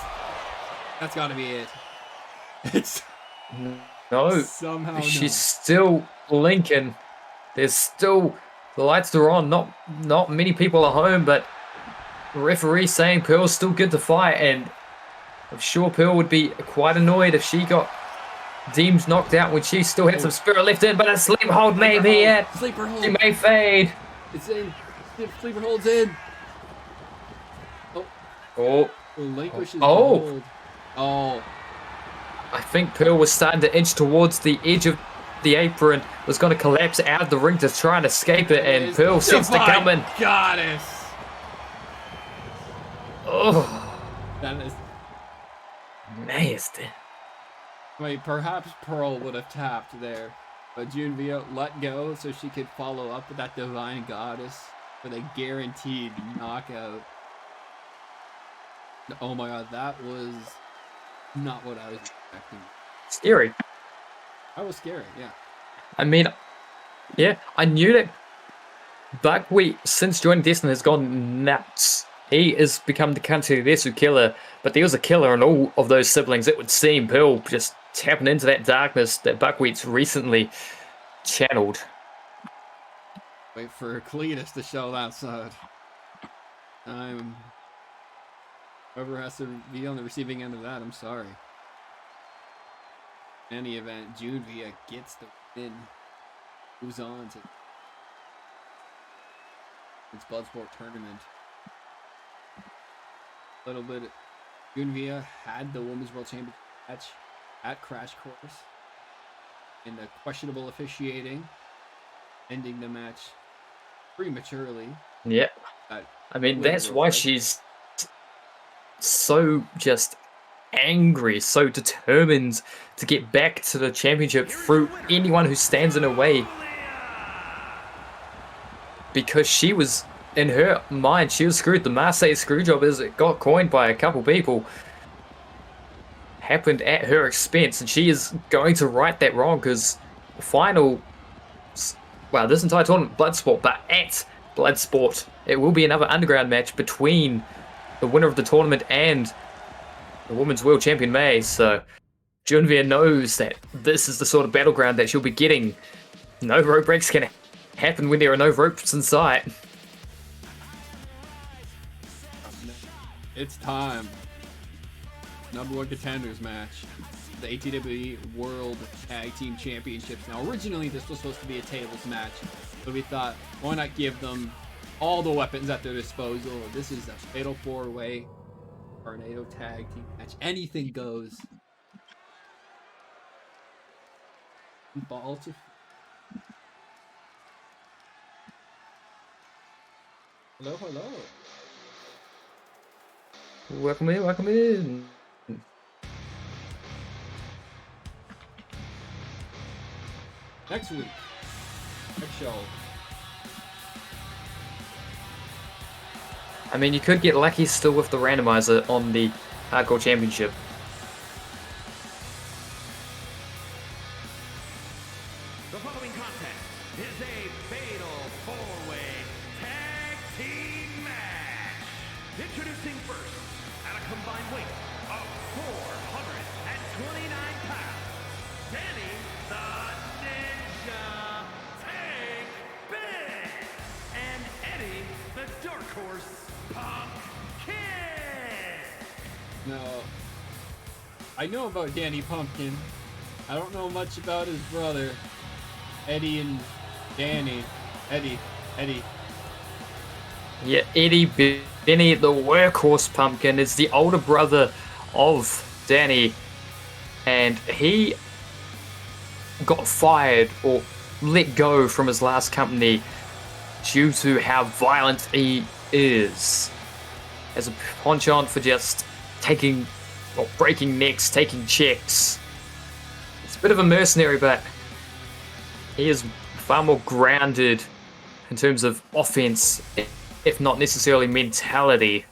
That's got to be it. It's No. somehow She's still blinking. There's still the lights are on. Not many people are home, but the referee saying Pearl's still good to fight, and I'm sure Pearl would be quite annoyed if she got deemed knocked out when she still had some spirit left in, but a sleep hold may be it. Sleeper hold. She may fade. It's in. Sleeper holds in. Oh. Oh, Relinquishes Oh. the hold. Oh. I think Pearl was starting to inch towards the edge of the apron, was going to collapse out of the ring to try and escape it, and Pearl seems to come in. Goddess. Oh, That is. nasty. Wait, perhaps Pearl would have tapped there, but Junvia let go so she could follow up with that Divine Goddess for the guaranteed knockout. Oh my god, that was not what I was expecting. Scary. That was scary, yeah. I mean, yeah, I knew that Buckwheat, since joining Destiny, has gone nuts. He has become the country Desu killer, but there was a killer in all of those siblings. It would seem Pearl just tapping into that darkness that Buckwheat's recently channeled. Wait for Cletus to show that side. Whoever has to be on the receiving end of that, I'm sorry. In any event, Junvia gets the win. Moves on to its Bloodsport tournament. A little bit. Junvia had the Women's World Championship match at Crash Course. In the questionable officiating, ending the match prematurely. Yeah. I mean, that's why she's so just angry, so determined to get back to the championship through anyone who stands in her way. Because she was, in her mind, she was screwed. The Marseille screwjob, as it got coined by a couple people. happened at her expense, and she is going to right that wrong because the final, well, this entire tournament, Bloodsport, but at Bloodsport, it will be another underground match between the winner of the tournament and the Women's World Champion May. So Junvia knows that this is the sort of battleground that she'll be getting. No rope breaks can happen when there are no ropes in sight. It's time. Number 1 contenders match. The ATWE World Tag Team Championships. Now, originally this was supposed to be a tables match, but we thought, why not give them all the weapons at their disposal? This is a fatal 4-way tornado tag team match. Anything goes. Ball to... Hello, hello. Welcome in, welcome in. Next week. Next show. I mean, you could get lucky still with the randomizer on the Hardcore Championship. The following contest is a fatal 4-way tag team match. Introducing first, at a combined weight of 429 pounds, Danny the Ninja Tank Big, and Eddie the Dark Horse Pumpkin. Now, I know about Danny Pumpkin. I don't know much about his brother, Eddie and Danny. Eddie. Yeah, Eddie Benny, the workhorse Pumpkin, is the older brother of Danny, and he got fired or let go from his last company due to how violent he is. As a penchant for just taking or breaking necks, taking checks. It's a bit of a mercenary, but he is far more grounded in terms of offense, if not necessarily mentality.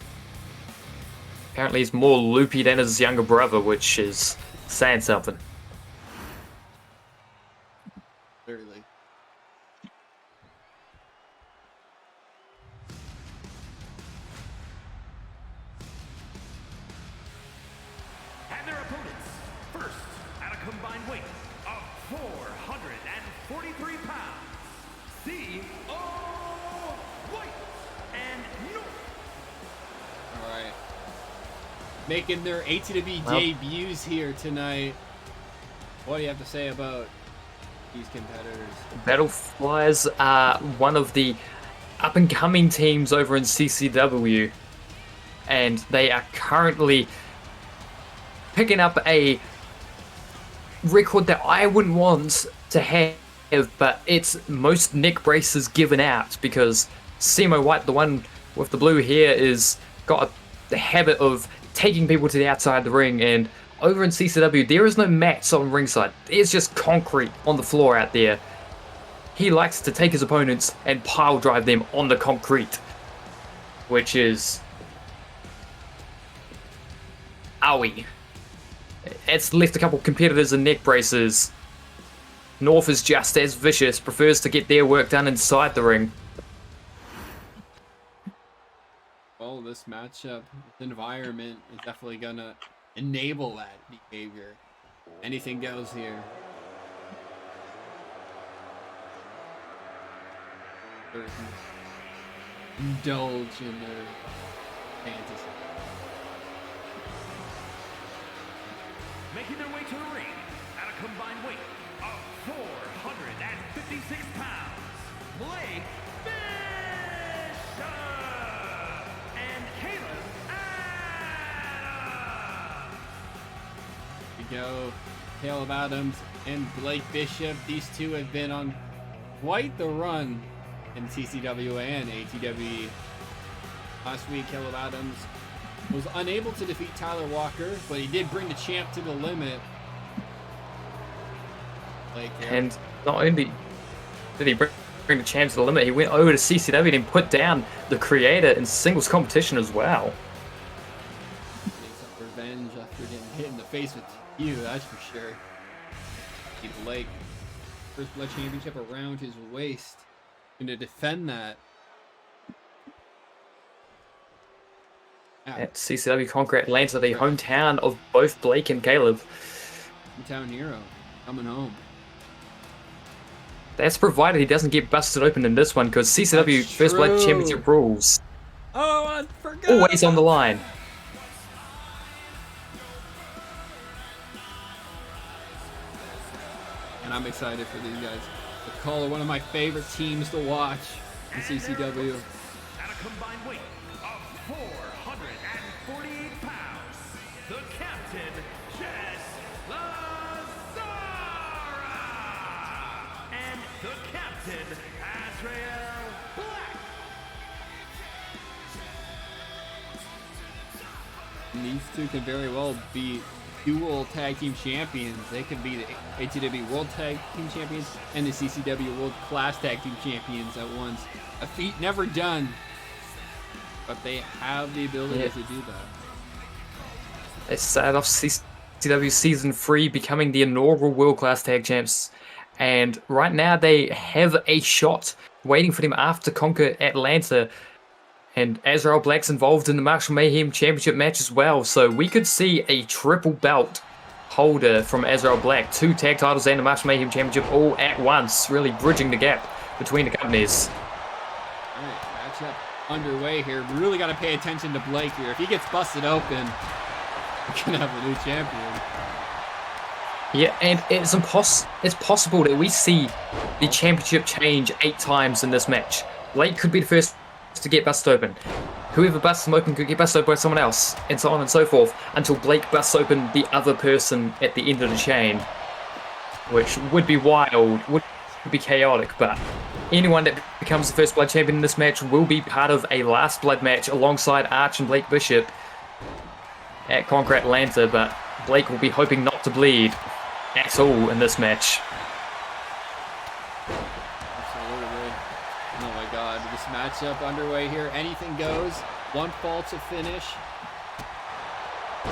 Apparently he's more loopy than his younger brother, which is saying something. Clearly. And their opponents, first at a combined weight of 443 pounds, C.O. White and North. Alright. Making their ATWE Well, debuts here tonight. What do you have to say about these competitors? Battleflies are one of the up-and-coming teams over in CCW, and they are currently picking up a record that I wouldn't want to have, but it's most neck braces given out, because Simo White, the one with the blue hair, is got the habit of taking people to the outside of the ring, and over in CCW there is no mats on ringside. There's just concrete on the floor out there. He likes to take his opponents and pile drive them on the concrete, which is ATWE. It's left a couple competitors in neck braces. North is just as vicious, prefers to get their work done inside the ring. Well, this matchup, this environment is definitely gonna enable that behavior. Anything goes here. Indulge in their fantasy. Making their way to the ring at a combined weight of 456 pounds, Blake Bishop and Caleb Adams. We go, Caleb Adams and Blake Bishop. These two have been on quite the run in CCW and ATWE. Last week, Caleb Adams was unable to defeat Tyler Walker, but he did bring the champ to the limit. And not only did he bring the champ to the limit, he went over to CCW and put down the creator in singles competition as well. Revenge, I You're getting hit in the face with you, that's for sure. See Blake, First Blood Championship around his waist. And to defend that. At CCW Concrete Atlanta, the hometown of both Blake and Caleb. Hometown hero coming home. That's provided he doesn't get busted open in this one, because CCW That's First Blood true. Championship rules Oh, I forgot. always on the line. And I'm excited for these guys. The Call are one of my favorite teams to watch in CCW. At a combined weight of 448 pounds, the captain, Jess Lazara, and the captain, Azrael Black. And these two can very well be dual tag team champions. They could be the ATW World Tag Team Champions and the CCW World Class Tag Team Champions at once. A feat never done, but they have the ability to do that. They started off CCW Season 3 becoming the inaugural World Class Tag Champs. And right now they have a shot waiting for them after Conquer Atlanta. And Azrael Black's involved in the Marshall Mayhem Championship match as well. So we could see a triple belt holder from Azrael Black. 2 tag titles and the Marshall Mayhem Championship all at once. Really bridging the gap between the companies. Alright, matchup underway here. We really got to pay attention to Blake here. If he gets busted open, we're going to have a new champion. Yeah, and it's possible that we see the championship change 8 times in this match. Blake could be the first to get busted open. Whoever busts him open could get busted open by someone else, and so on and so forth, until Blake busts open the other person at the end of the chain, which would be wild, would be chaotic, but anyone that becomes the First Blood champion in this match will be part of a Last Blood match alongside Arch and Blake Bishop at Concrete Atlanta, but Blake will be hoping not to bleed at all in this match. Absolutely. Oh my god, this matchup underway here. Anything goes. One fall to finish. A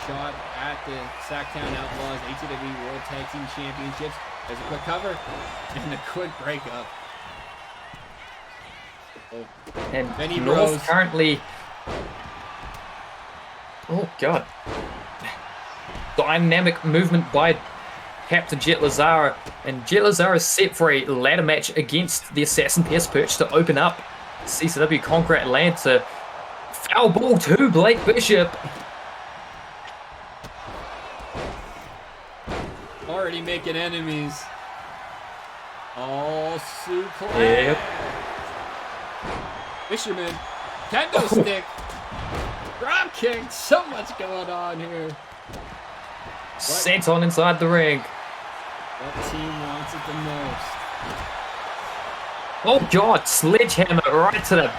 shot at the Sacktown Outlaws ATW World Tag Team Championships. There's a quick cover and a quick breakup. Oh. And Benny North Rose. currently... Oh god. Dynamic movement by Captain Jet Lazara, and Jet Lazara is set for a ladder match against the Assassin Pierce Perch to open up CCW Concrete Atlanta. Foul ball to Blake Bishop. Already making enemies. All suplex. Yep. Fisherman. Kendo stick. Drop kick. So much going on here. Sent on inside the ring. What team wants it the most? Oh god, sledgehammer right to the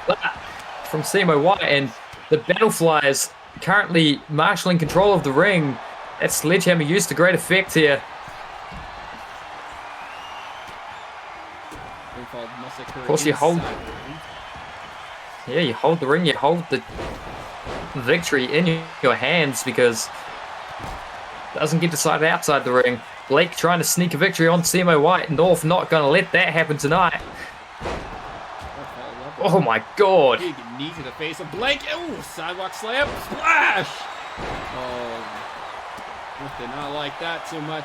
back from CMO White, and the Battleflies currently marshalling control of the ring. That sledgehammer used to great effect here. Of course, you hold. Yeah, you hold the ring, you hold the victory in your hands, because it doesn't get decided outside the ring. Blake trying to sneak a victory on CMO White. North not going to let that happen tonight. Oh my god. Big knee to the face of Blake. Oh, sidewalk slam. Splash. Oh, North did not like that too much.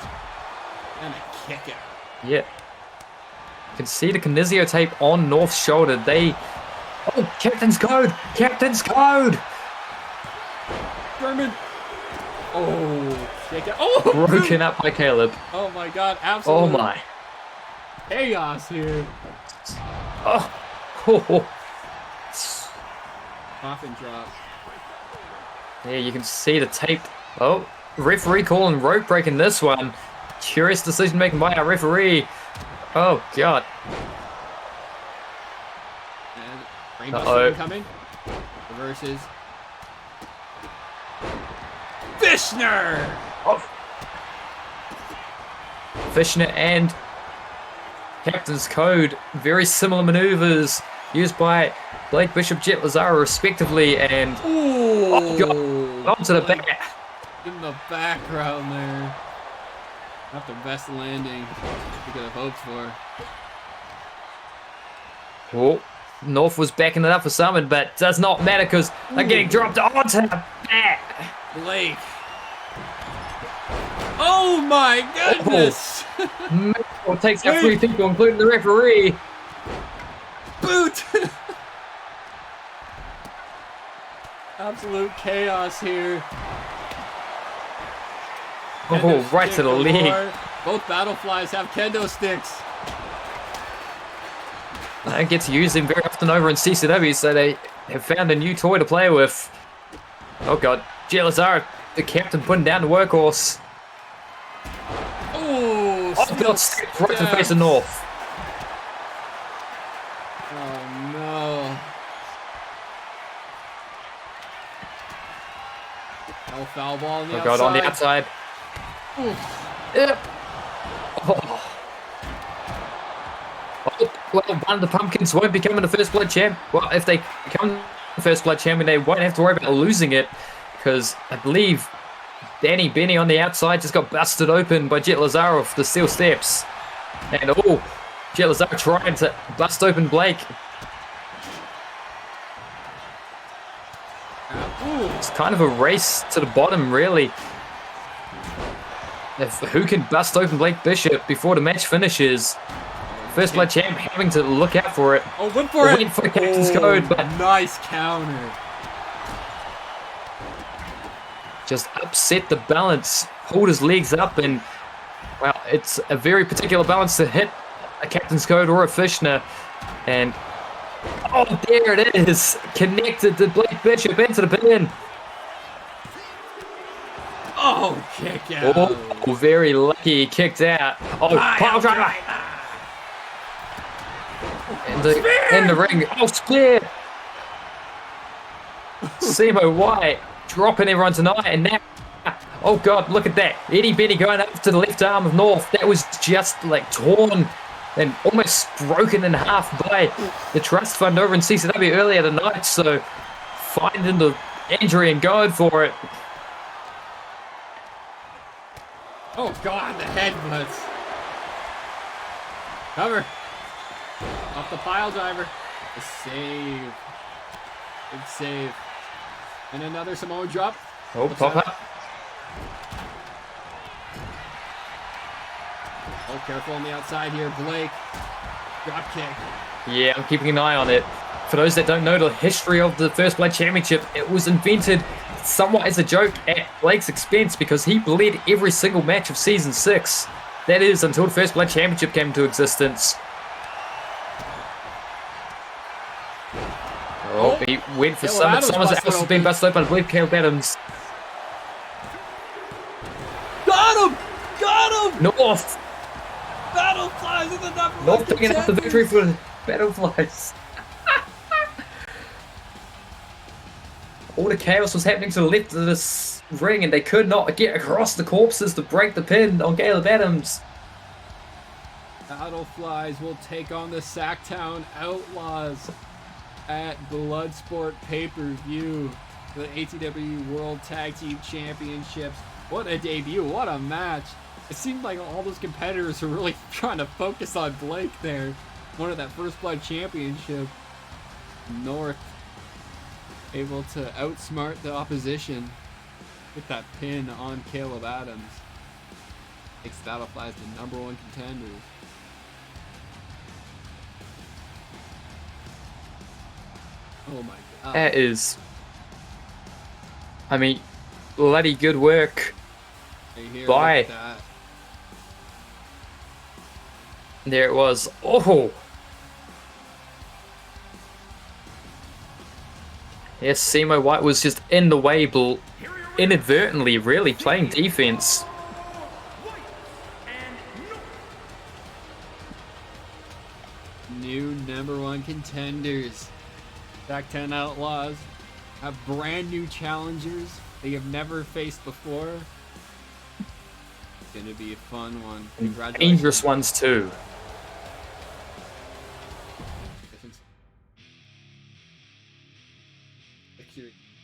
And a kick out. Yeah. You can see the Kinesio tape on North's shoulder. They... Oh, Captain's Code! Captain's Code! German. Oh, kick out. Oh, Broken up by Caleb. Oh my god, absolute Oh my. chaos here. Oh. Oh. Coffin drop. Yeah, you can see the tape. Oh, referee calling rope break in this one. Curious decision making by our referee. Oh god. And Rainbow Seven coming. Reverses. Fishner! Oh. Fishner and Captain's Code. Very similar maneuvers used by Blake Bishop, Jet Lazara respectively, and Ooh. oh god. onto the Blake back. in the background there. Not the best landing we could have hoped for. Oh, North was backing it up for Summon, but does not matter because they're getting dropped onto the back. Blake. Oh my goodness! Well, takes out 3 people, including the referee. Boot! Absolute chaos here. Oh, right to the leg. Both Battleflies have kendo sticks. I get to use them very often over in CCW, so they have found a new toy to play with. Oh god, Jelazar, the captain, putting down the workhorse. Oh, Oh god, stepped right to the face of North. Oh no. No foul ball on the outside. Oh god, on the outside. Yep. Oh. Oh, well, one of the Pumpkins won't be coming to First Blood champ. Well, if they become the First Blood champion, they won't have to worry about losing it, because I believe Danny Benny on the outside just got busted open by Jet Lazar off the steel steps. And oh, Jet Lazar trying to bust open Blake. It's kind of a race to the bottom, really. Who can bust open Blake Bishop before the match finishes? First Blood champ having to look out for it. Oh, went for it! Went for the captain's code, but nice counter. just upset the balance, pulled his legs up, and well, it's a very particular balance to hit a captain's code or a Fishner. And oh, there it is, connected to Blake Bishop into the pin. Oh, kick out. Oh, very lucky he kicked out. Oh, pile driver. In the ring. Oh, spear. Simo White dropping everyone tonight. And now, oh God, look at that. Eddie Benny going up to the left arm of North. That was just like torn and almost broken in half by the trust fund over in CCW earlier tonight. So finding the injury and going for it. Oh God, the headbutts. Cover. Off the pile driver. The save. Big save. And another Samoa drop. Oh, pop up. Oh, careful on the outside here, Blake. Drop kick. Yeah, I'm keeping an eye on it. For those that don't know the history of the First Blood Championship, it was invented somewhat as a joke at Blake's expense because he bled every single match of Season 6. That is, until the First Blood Championship came into existence. Oh, he went for Summit. Summers has been busted open. I believe Caleb Adams. Got him! Got him! North! Battleflies in the number North picking up the victory for the Battleflies. All the chaos was happening to the left of this ring, and they could not get across the corpses to break the pin on Caleb Adams. Battleflies will take on the Sacktown Outlaws at Bloodsport pay-per-view. The ATWE World Tag Team Championships. What a debut, what a match. It seemed like all those competitors were really trying to focus on Blake there. One of that First Blood Championship. North able to outsmart the opposition with that pin on Caleb Adams. Makes Battleflies the #1 contenders. Oh my god. That is, I mean, bloody good work by. There it was. Oh! Yes, Simo White was just in the way, inadvertently, really playing defense. New #1 contenders. Sacktown Outlaws have brand new challengers they have never faced before. It's gonna be a fun one. Congratulations. Dangerous ones too.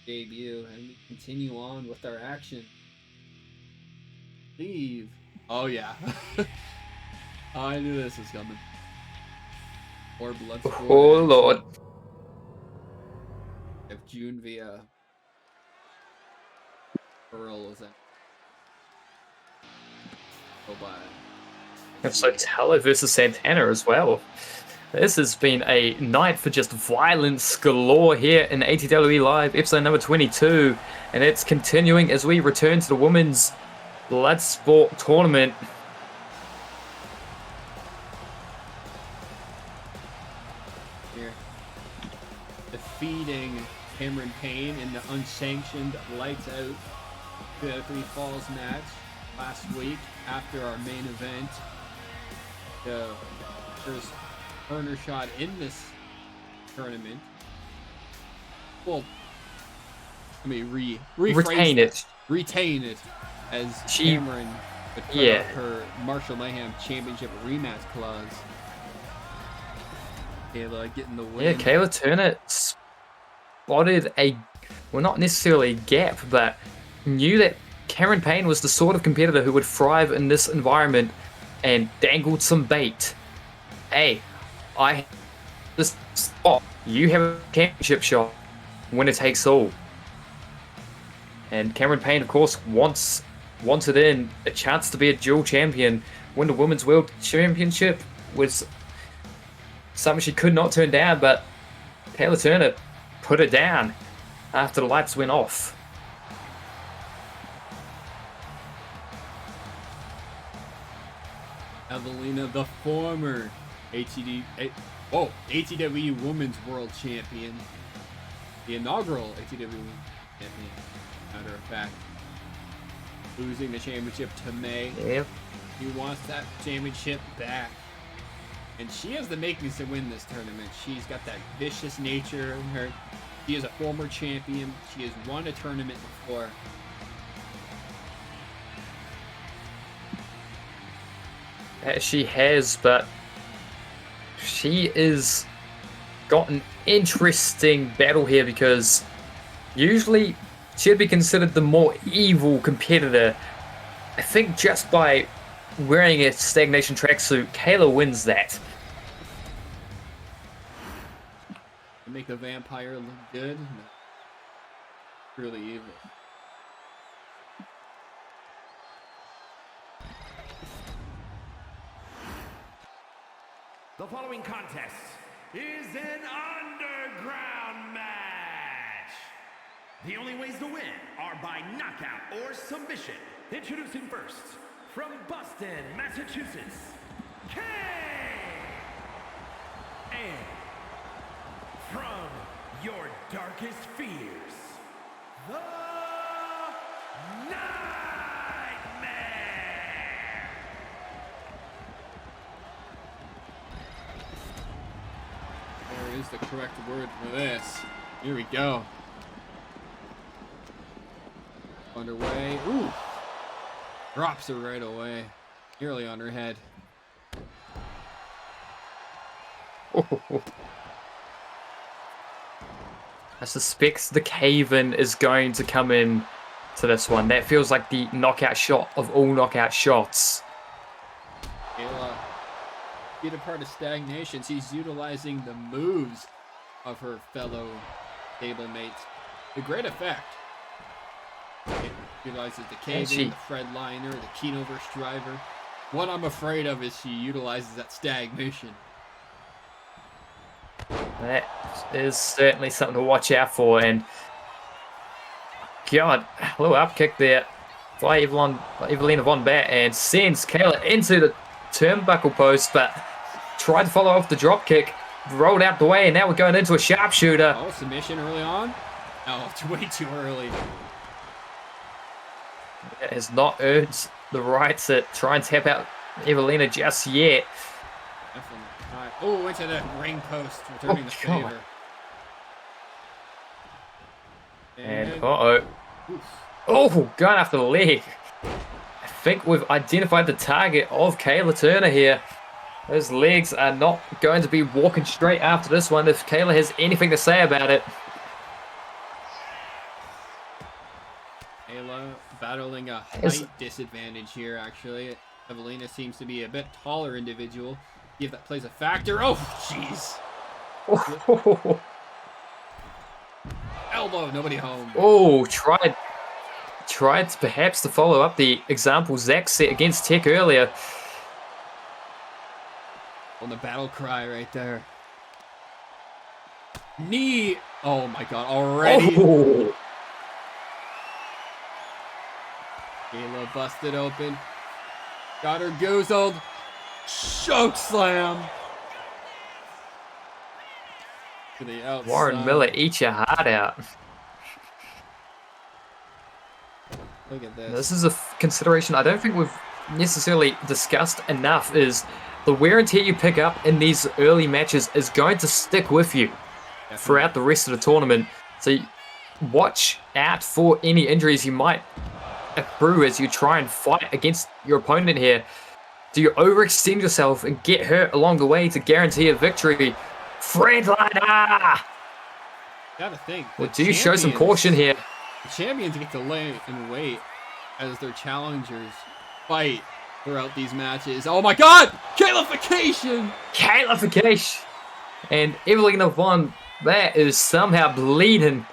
debut, and we continue on with our action. Leave. Oh yeah. I knew this was coming. More blood. Oh Lord. If June via Pearl was that. Oh bye. So Talo versus Santana as well. This has been a night for just violence galore here in ATWE Live, episode number 22. And it's continuing as we return to the women's Bloodsport tournament. Here. Defeating Cameron Payne in the unsanctioned Lights Out 3 Falls match last week after our main event. The first earner shot in this tournament. Well, let me Retain it. Retain it, as Cameron would put up her Marshall Mayhem Championship rematch clause. Kayla getting the win. Yeah, Kayla Turner spotted a, well, not necessarily a gap, but knew that Cameron Payne was the sort of competitor who would thrive in this environment and dangled some bait. Hey, I this spot. You have a championship shot. Winner takes all. And Cameron Payne, of course, wanted in a chance to be a dual champion. Win the Women's World Championship was something she could not turn down, but Kayla Turner put it down after the lights went off. Evelina, the former ATWE Women's World Champion, the inaugural ATWE Champion, matter of fact, losing the championship to May. Yep. He wants that championship back, and she has the makings to win this tournament. She's got that vicious nature in her. She is a former champion. She has won a tournament before. She has, but she is got an interesting battle here because usually she'd be considered the more evil competitor. I think just by wearing a stagnation tracksuit, Kayla wins that. Make a vampire look good. No. Really evil. The following contest is an underground match. The only ways to win are by knockout or submission. Introducing first, from Boston, Massachusetts, Kay! And from your darkest fears, the Nightmare! There is the correct word for this. Here we go. Underway. Ooh! Drops her right away. Nearly on her head. I suspect the cave-in is going to come in to this one. That feels like the knockout shot of all knockout shots. Kayla, get a part of stagnation. She's utilizing the moves of her fellow stablemates to great effect. It utilizes the cave-in, the Fred Liner, the Kenoverse driver. What I'm afraid of is she utilizes that stagnation. That is certainly something to watch out for. And God, a little up kick there by Evelina Von Bat, and sends Kayla into the turnbuckle post, but tried to follow off the drop kick, rolled out the way, and now we're going into a sharpshooter. Oh, submission early on? Oh, it's way too early. It has not earned the right to try and tap out Evelina just yet. Definitely. Oh, went to the ring post, returning the favor. And oh, going after the leg. I think we've identified the target of Kayla Turner here. Those legs are not going to be walking straight after this one if Kayla has anything to say about it. showing a Is- height disadvantage here, actually. Evelina seems to be a bit taller individual. See if that plays a factor. Oh, jeez. Elbow, nobody home. Oh, tried perhaps to follow up the example Zach set against Tech earlier. On the battle cry right there. Knee. Oh my god, already. Oh. Kayla busted open. Got her goozled. Choke slam. To the outside. Warren Miller, eat your heart out. Look at this. This is a consideration I don't think we've necessarily discussed enough, is the wear and tear you pick up in these early matches is going to stick with you throughout the rest of the tournament. So watch out for any injuries you might accrue as you try and fight against your opponent here. Do you overextend yourself and get hurt along the way to guarantee a victory? Fredliner! Gotta think. Well, do you show some caution here? The champions get to lay and wait as their challengers fight throughout these matches. Oh my god! Calification! Calification! And Evelina Von that is somehow bleeding.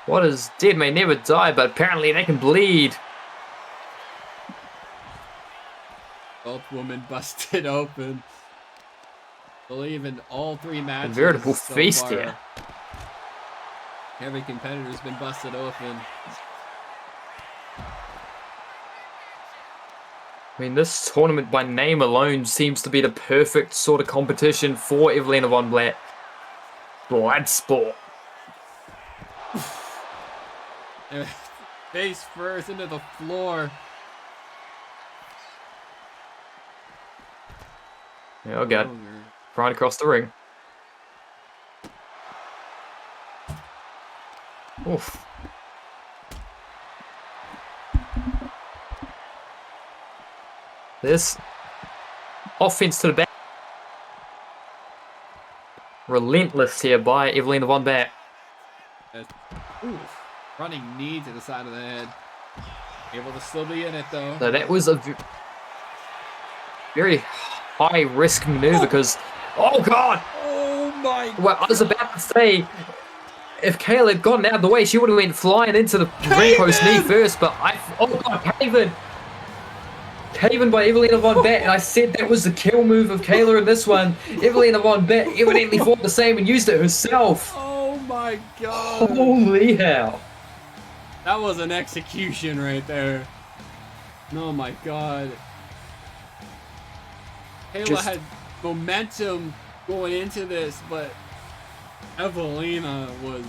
What is dead may never die, but apparently they can bleed. Both women busted open. Believe in all three matches. A veritable so feast far. here. Every competitor's been busted open. I mean, this tournament by name alone seems to be the perfect sort of competition for Evelina Von Blatt. Bloodsport. Face first into the floor. Oh god. Right across the ring. Oof. This offense to the back. Relentless here by Evelina Von Blatt. Running knee to the side of the head. Able to still be in it though. So that was a very high risk maneuver because, oh god! Oh my! Well, I was about to say, if Kayla had gotten out of the way, she would have went flying into the ring post knee first. But oh god, Caven by Evelina Von Blatt, and I said that was the kill move of Kayla in this one. Evelina Von Blatt evidently thought the same and used it herself. Oh my god! Holy hell! That was an execution right there. Oh my god. Kayla had momentum going into this, but Evelina was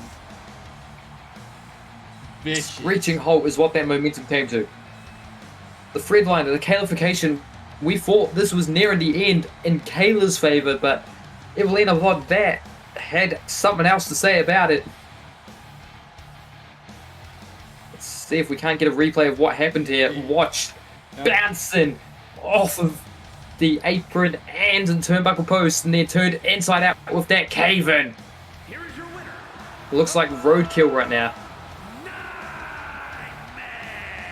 vicious. Screeching halt is what that momentum came to. The Fredliner, the Calification, we thought this was nearing the end in Kayla's favor, but Evelina Von Blatt had something else to say about it. Let's see if we can't get a replay of what happened here. Watch bouncing off of the apron and the turnbuckle post, and then turned inside out with that cave-in. Here is your winner. Looks like roadkill right now.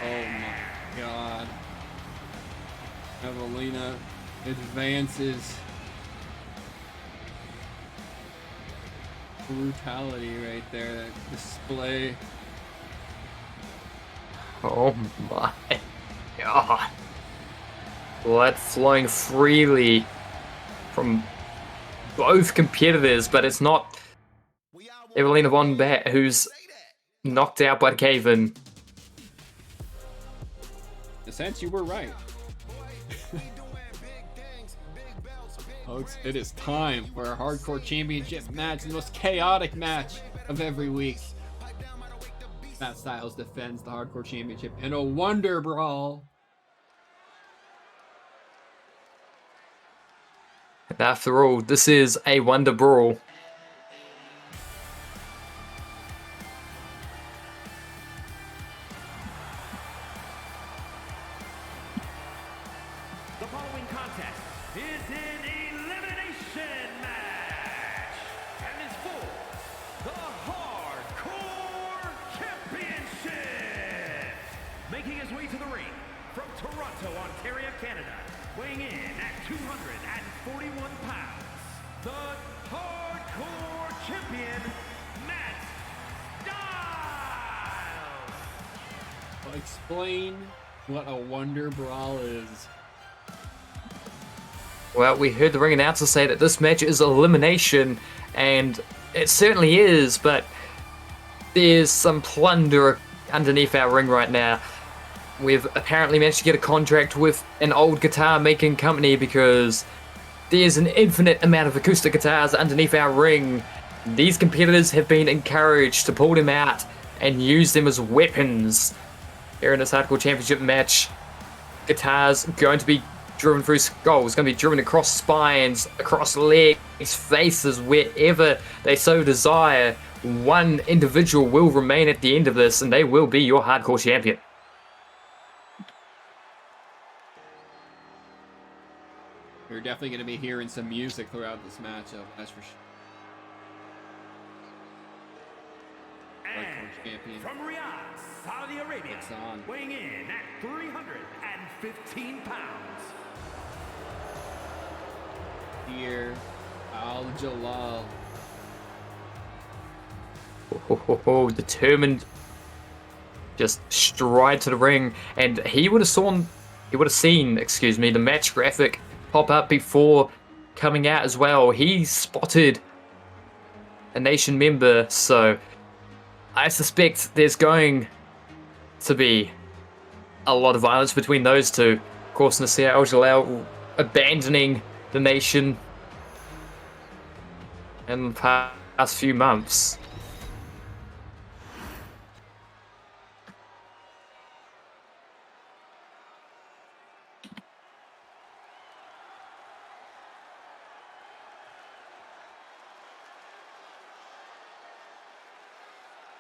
Oh my god. Evelina advances. Brutality right there, that display. Oh my god. Blood flowing freely from both competitors, but it's not Evelina Von Blatt who's knocked out by the cave-in. In a sense, you were right. Folks, it is time for our Hardcore Championship match, the most chaotic match of every week. Matt Styles defends the Hardcore Championship in a Wonder Brawl. After all, this is a Wonder Brawl. The following contest is an elimination match and is for the Hardcore Championship. Making his way to the ring, from Toronto, Ontario, Canada, weighing in at 241 pounds, the Hardcore Champion, Matt Styles! Explain what a Wonder Brawl is. Well, we heard the ring announcer say that this match is elimination, and it certainly is, but there's some plunder underneath our ring right now. We've apparently managed to get a contract with an old guitar making company because there's an infinite amount of acoustic guitars underneath our ring. These competitors have been encouraged to pull them out and use them as weapons here in this Hardcore Championship match. Guitars going to be driven through skulls, going to be driven across spines, across legs, faces, wherever they so desire. One individual will remain at the end of this, and they will be your Hardcore Champion. We're definitely going to be hearing some music throughout this matchup, that's for sure. And Champion. from Riyadh, Saudi Arabia, It's on. weighing in at 315 pounds, Here, Al Jalal. Determined, just stride to the ring, and he would have seen, the match graphic pop up before coming out as well. He spotted a nation member, so I suspect there's going to be a lot of violence between those two. Of course, Nasir Al Jalal abandoning the nation in the past few months.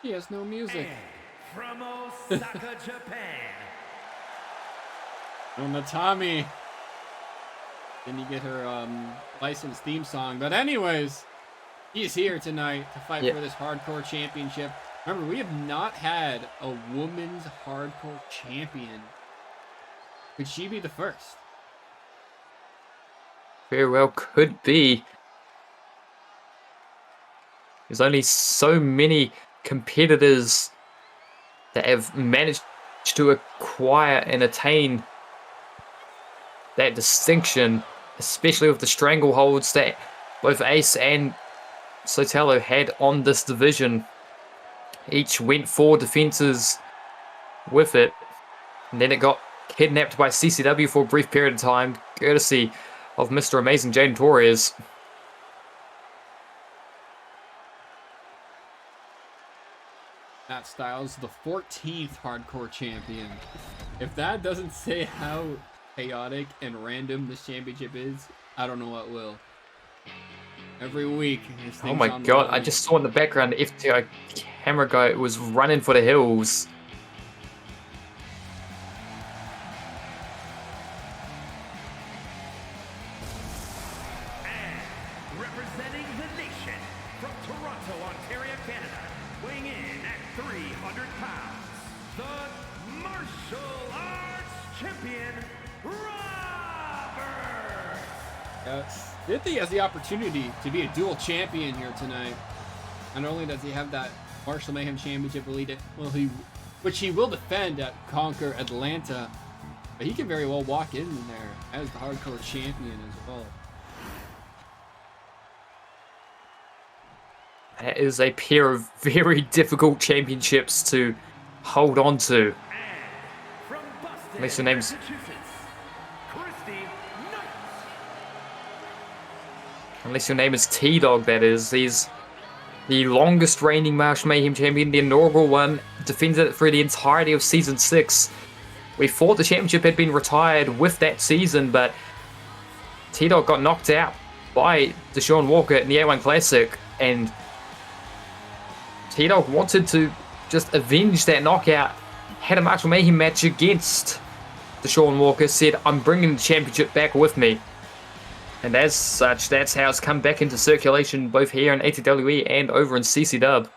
He has no music. and from Osaka, Japan, Oh, Natami. Then you get her licensed theme song. But anyways, he's here tonight to fight for this Hardcore Championship. Remember, we have not had a women's Hardcore Champion. Could she be the first? Very well could be. There's only so many competitors that have managed to acquire and attain that distinction, especially with the strangleholds that both Ace and Sotelo had on this division. Each went 4 defenses with it, and then it got kidnapped by CCW for a brief period of time, courtesy of Mr. Amazing Jaden Torres. Matt Styles, the 14th Hardcore Champion. If that doesn't say how chaotic and random this championship is, I don't know what will. Every week, his Oh thing's my on the god, I line. just saw in the background the FTI camera guy was running for the hills. and representing the nation, from Toronto, Ontario, Canada, weighing in at 300 pounds, the martial arts champion, Robert! Smithy has the opportunity to be a dual champion here tonight. Not only does he have that Martial Mayhem Championship elite, which he will defend at Conquer Atlanta, but he can very well walk in there as the Hardcore Champion as well. That is a pair of very difficult championships to hold on to. And from Boston, At least the name's- Massachusetts, Christy Knight! Unless your name is T-Dog, that is. He's the longest reigning Martial Mayhem champion, the inaugural one, defended it through the entirety of Season 6. We thought the championship had been retired with that season, but T-Dog got knocked out by Deshaun Walker in the A1 Classic, and T-Dog wanted to just avenge that knockout, had a Martial Mayhem match against Deshaun Walker, said, I'm bringing the championship back with me. And as such, that's how it's come back into circulation both here in ATWE and over in CCW.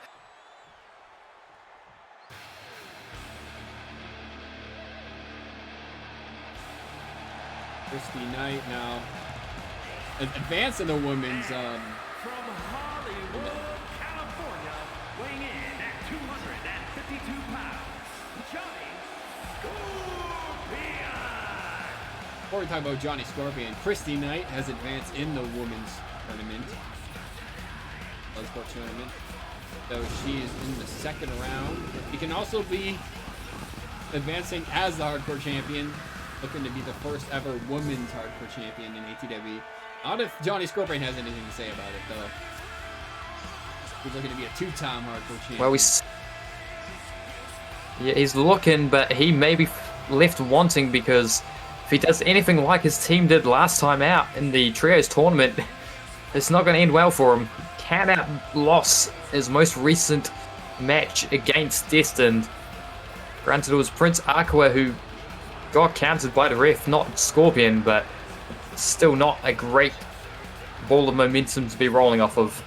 Christy Knight now advancing the women's. From Hollywood, California, weighing in at 252 pounds, Johnny Scorpion. Before we talk about Johnny Scorpion, Christy Knight has advanced in the women's tournament. Bloodsport tournament. So she is in the second round. She can also be advancing as the hardcore champion, looking to be the first ever women's hardcore champion in ATWE. Not if Johnny Scorpion has anything to say about it, though. He's looking to be a two-time hardcore champion. Well, yeah, he's looking, but he may be left wanting because if he does anything like his team did last time out in the trios tournament, it's not going to end well for him. Count-out loss his most recent match against Destined. Granted, it was Prince ATWE who got counted by the ref, not Scorpion, but still not a great ball of momentum to be rolling off of.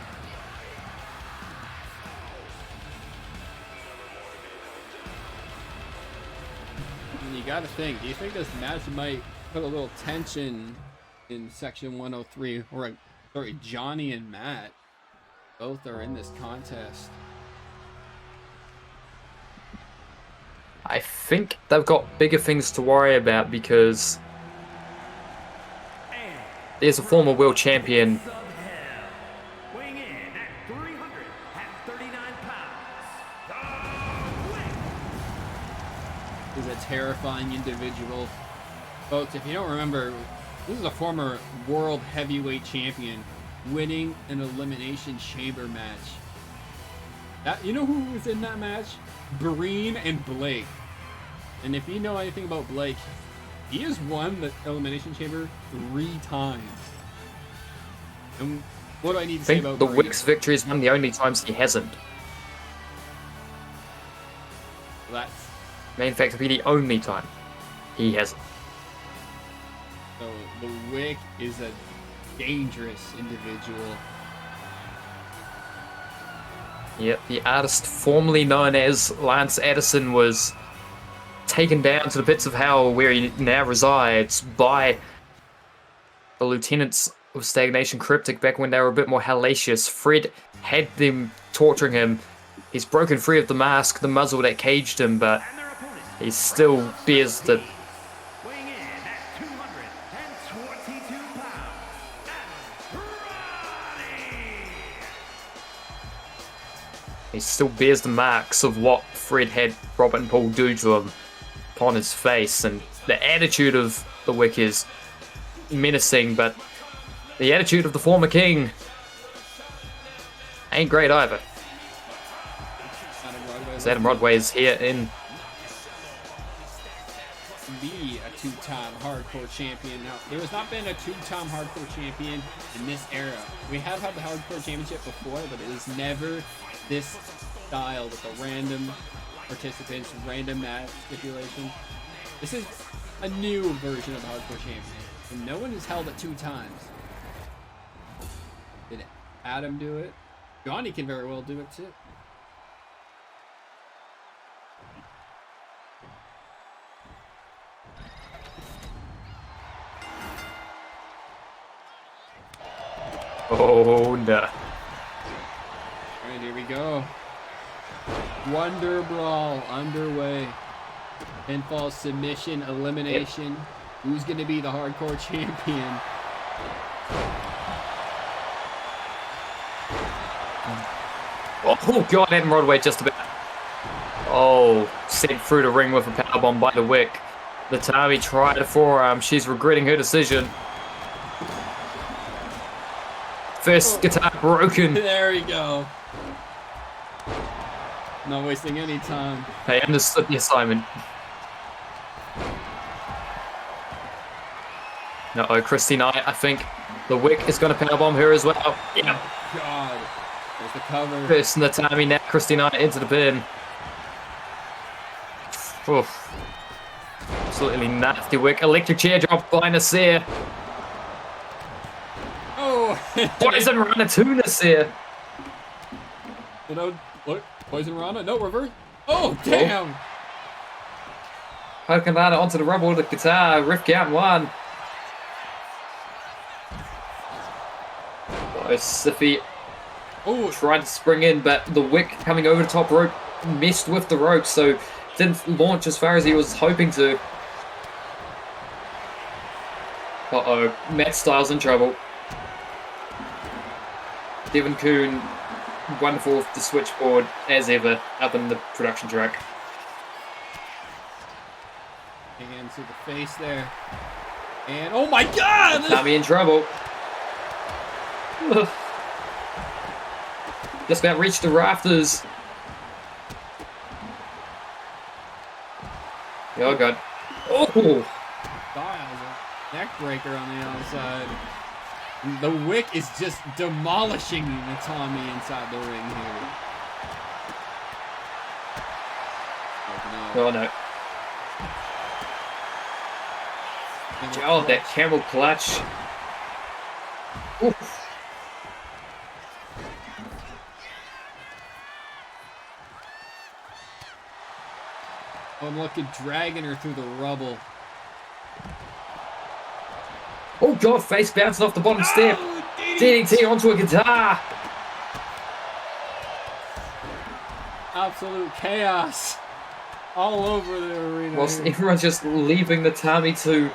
And you gotta think, do you think this match might put a little tension in Section 103? Or, sorry, Johnny and Matt both are in this contest. I think they've got bigger things to worry about because there's a former world champion. Weighing in at 339 pounds, He's a terrifying individual. Folks, if you don't remember, this is a former world heavyweight champion winning an elimination chamber match. You know who was in that match? Breen and Blake. And if you know anything about Blake, he has won the elimination chamber 3 times. And what do I need to say about the Breen? Wicks victory is one of the only times he hasn't. That's May in fact be the only time he hasn't. so the Wick is a dangerous individual. Yep, the artist formerly known as Lance Addison was taken down to the pits of hell where he now resides by the lieutenants of Stagnation Cryptic back when they were a bit more hellacious. Fred had them torturing him. He's broken free of the mask, the muzzle that caged him, but he still bears the... weighing in at 222 pounds, He still bears the marks of what Fred had Robert and Paul do to him upon his face, and the attitude of the Wick is menacing, but the attitude of the former king ain't great either. Adam Rodway is here in... Be a 2-time hardcore champion. Now, there has not been a 2-time hardcore champion in this era. We have had the hardcore championship before, but it is never this style with the random participants, random match stipulation. This is a new version of the hardcore champion, and no one has held it 2 times. Did Adam do it? Johnny can very well do it too. Oh, no. Alright, here we go. Wonder Brawl underway. Pinfall, submission, elimination. Who's going to be the hardcore champion? Oh, God, Adam Rodway just about... Oh, sent through the ring with a powerbomb by the Wick. The time he tried a forearm, she's regretting her decision. First guitar broken. There we go. Not wasting any time. Hey, understood the assignment. Uh-oh, Christy Knight, I think the Wick is going to powerbomb her as well. Yeah. God. There's the cover. First in the timing now, Christy Knight into the pin. Oof. Absolutely nasty Wick. Electric chair drop by Nasir. Oh! Poison Rana to Nasir. You know, look. Poison Rana. No, reverse. Oh, damn! Poking Rana onto the rumble with the guitar. Riff count 1. Siffy Oh, tried to spring in, but the wick coming over the top rope messed with the rope, so didn't launch as far as he was hoping to. Uh-oh, Matt Styles in trouble. Devin Kuhn, wonderful with the switchboard, as ever, up in the production track. hands to the face there. And, oh my God! Tommy in trouble. Just about reached the rafters. Oh, God. Oh! Styles, a neck breaker on the outside. The wick is just demolishing the Tommy inside the ring here. Oh, no. Oh, that camel clutch. Oof. I'm looking, dragging her through the rubble. Oh, God, face bouncing off the bottom step. DDT onto a guitar. Absolute chaos all over the arena. Whilst here. everyone's just leaving the Tommy to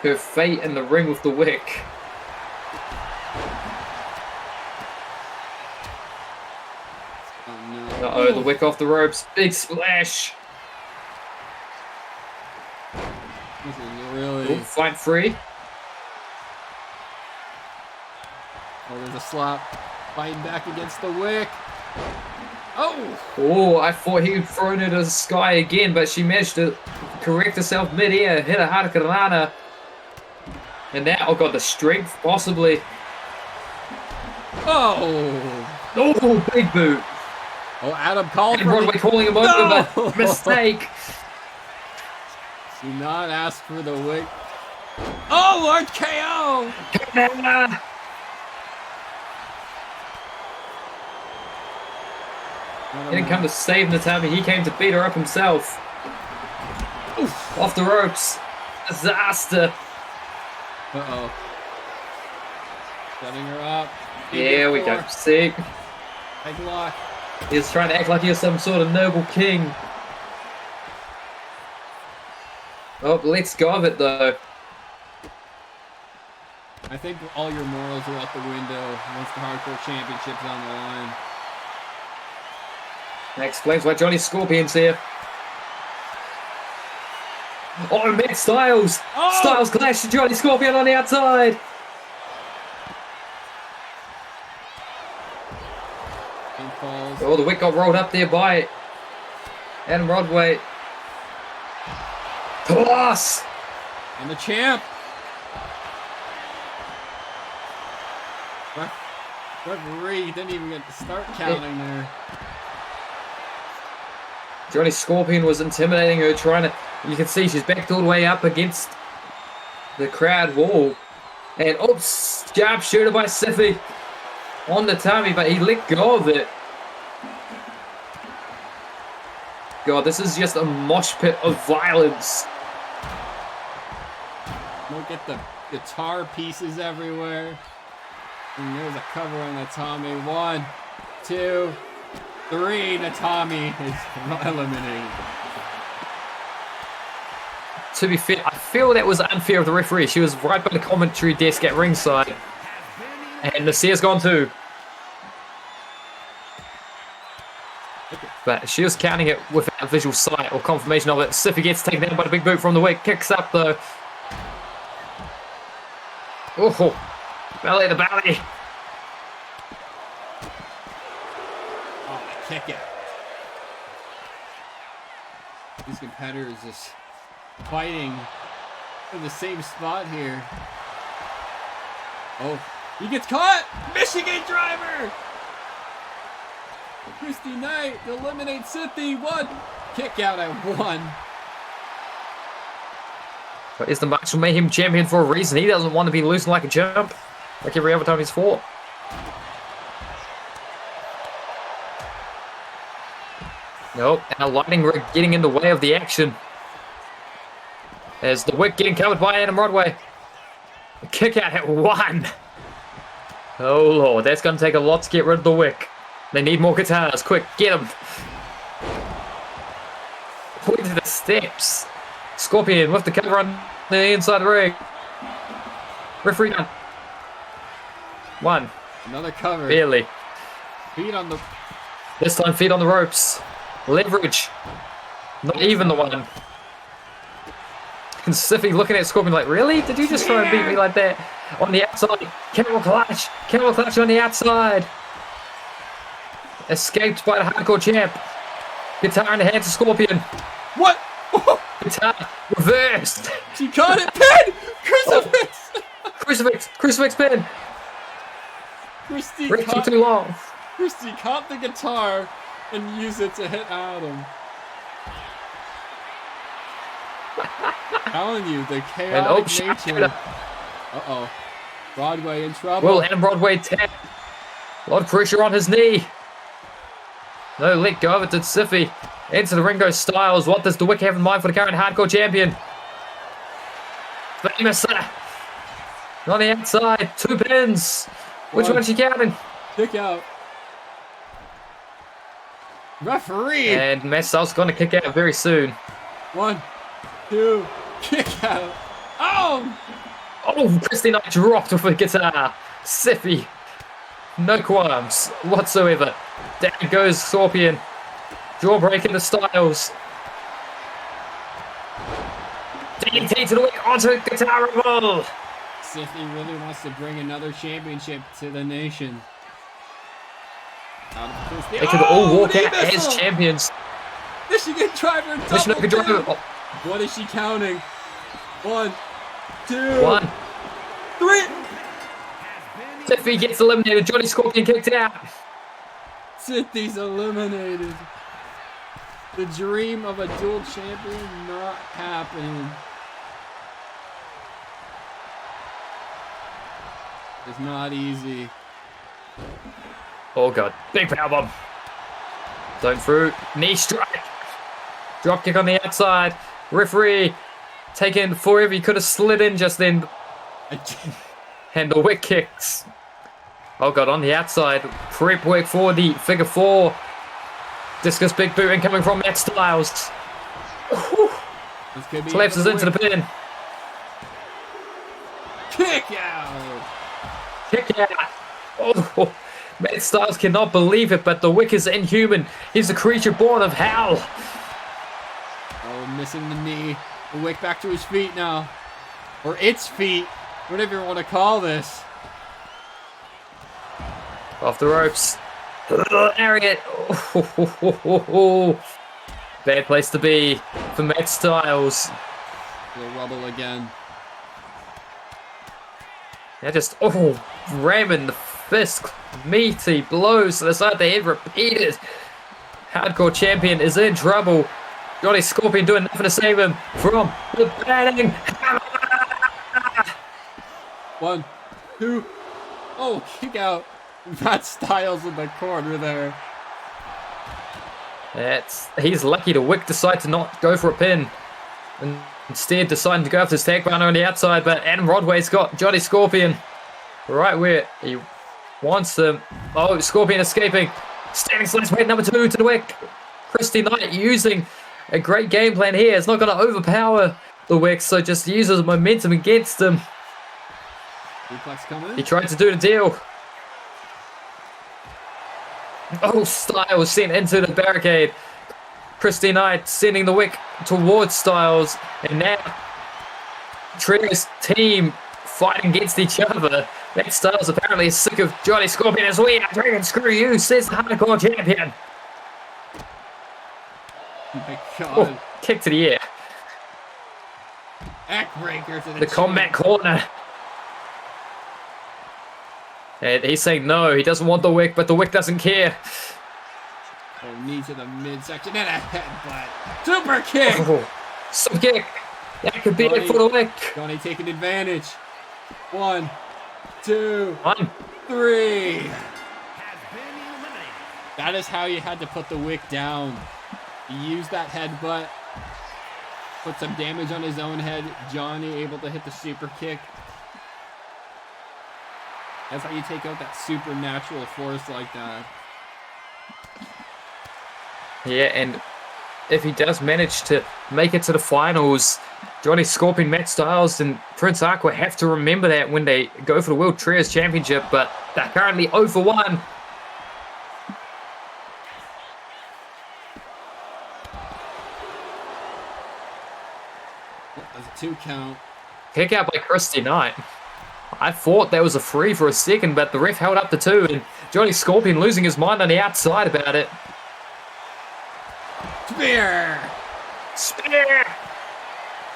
her fate in the ring with the wick. Oh, no. Uh-oh, the wick off the ropes. Big splash. This is really... Ooh, fight free. Oh, there's a slap. Fighting back against the wick. Oh! Oh, I thought he'd thrown her to the sky again, but she managed to correct herself mid-air, hit a Hurricanrana. And now, oh God, the strength, possibly. Oh! Oh, big boot. Oh, Adam called And for Broadway the... calling him No! over, but mistake. Do not ask for the wick. Oh, Lord KO! He didn't come to save Natami, he came to beat her up himself. Oof. Off the ropes. Disaster. Uh-oh. Setting her up. Here we go. See, Leg lock. he was trying to act like he was some sort of noble king. Oh, let's go of it though. I think all your morals are out the window once the Hardcore Championship's on the line. That explains why Johnny Scorpion's here. Oh, Matt Styles! Oh! Styles clash to Johnny Scorpion on the outside! And falls. Oh, the wick got rolled up there by Adam Rodway. Toss! And the champ. Referee didn't even get to start counting there. Johnny Scorpion was intimidating her, trying to... You can see she's backed all the way up against the crowd wall. And, oops, sharpshooter by Siffy on the tummy, but he let go of it. God, this is just a mosh pit of violence. Look at the guitar pieces everywhere. And there's a cover on the Tommy. 1, 2, 3. The Tommy is eliminated. To be fair, I feel that was unfair of the referee. She was right by the commentary desk at ringside. And Naseer's gone too. But she was counting it without visual sight or confirmation of it. Siffy gets taken down by the big boot from the wick. Kicks up though. Oh, belly to belly. Oh, kick it. These competitors just fighting in the same spot here. Oh, he gets caught! Michigan driver! Christy Knight eliminates Cynthia. 1 kick out at 1. But is the Marshall Mayhem champion for a reason? He doesn't want to be losing like a jump, like every other time he's fought. Nope, and a lightning rig getting in the way of the action. As the wick getting covered by Adam Rodway. A kick out at 1. Oh lord, that's going to take a lot to get rid of the wick. They need more guitars. Quick, get him. Point to the steps. Scorpion with the cover on the inside ring. Referee down. 1. Another cover. Barely. Feet on the... This time feet on the ropes. Leverage. Not even the 1. And Siffy looking at Scorpion like, really? Did you just try and beat me like that? On the outside. Camel clutch. Camel clutch on the outside. Escaped by the hardcore champ. Guitar in the hands of Scorpion. What? Guitar reversed. She caught it. Pin! Crucifix! Crucifix. Crucifix pin. Christy Rick took caught, too long. Christy caught the guitar and used it to hit Adam. Telling you, the chaotic nature. Uh-oh. Broadway in trouble. Will Adam Broadway tap. A lot of pressure on his knee. No, let go of it to Siffy. Into the ring goes Styles. What does the Wick have in mind for the current hardcore champion? Famous. On the outside. 2 pins. Which one is she counting? Kick out. Referee. And Matt Styles is going to kick out very soon. 1, 2, kick out. Oh! Oh, Christy Knight dropped with a guitar. Siffy. No qualms whatsoever. Down goes Scorpion. Jawbreaker to Styles. DDT to the Wick onto guitar removal. Siffy really wants to bring another championship to the nation. They could all walk out as champions. Michigan driver double. Michigan driver. Oh. What is she counting? 1, 2, 1. 3. Siffy gets eliminated. Johnny Scorpion kicked out. Sithy's eliminated. The dream of a dual champion not happening. It's not easy. Oh god. Big powerbomb. Zone through. Knee strike. Drop kick on the outside. Referee taking forever. He could have slid in just then. And the Wick kicks. Oh god, on the outside. Prep work for the figure 4. Discus big boot incoming from Matt Styles. Collapses into the pin. Kick out. Kick out. Oh, Matt Styles cannot believe it, but the Wick is inhuman. He's a creature born of hell. Oh, missing the knee. The Wick back to his feet now. Or its feet. Whatever you want to call this. Off the ropes. Ariat. Oh. Bad place to be for Matt Styles. The rubble again. Yeah, just ramming the fist, meaty blows to the side of the head repeated. Hardcore champion is in trouble. Johnny Scorpion doing nothing to save him from the batting. 1, 2. Oh, kick out. Matt Styles in the corner there. He's lucky the Wick decide to not go for a pin. And instead deciding to go after his tag partner on the outside, but Adam Rodway's got Johnny Scorpion right where he wants him. Oh, Scorpion escaping. Standing slice weight number 2 to the Wick. Christy Knight using a great game plan here. It's not going to overpower the Wick, so just uses momentum against him. Reflex coming. He tried to do the deal. Oh, Styles sent into the barricade. Christy Knight sending the Wick towards Styles. And now, Trio's team fighting against each other. Matt Styles apparently is sick of Johnny Scorpion as we are dragging screw you, says the hardcore champion. Oh my god. Oh, kick to the air. Backbreaker to The combat corner. And he's saying no, he doesn't want the Wick, but the Wick doesn't care. Oh, knee to the midsection and a headbutt. Super kick! Oh, super kick. That could be it for the Wick. Johnny taking advantage. 1, 2, 1, 3. That is how you had to put the Wick down. He used that headbutt. Put some damage on his own head. Johnny able to hit the super kick. That's how you take out that supernatural force like that. Yeah, and if he does manage to make it to the finals, Johnny Scorpion, Matt Styles, and Prince Aqua have to remember that when they go for the World Trios Championship, but they're currently 0 for 1. That's a 2 count. Kick out by Christy Knight. I thought that was a free for a second, but the ref held up the 2, and Johnny Scorpion losing his mind on the outside about it. Spear! Spear!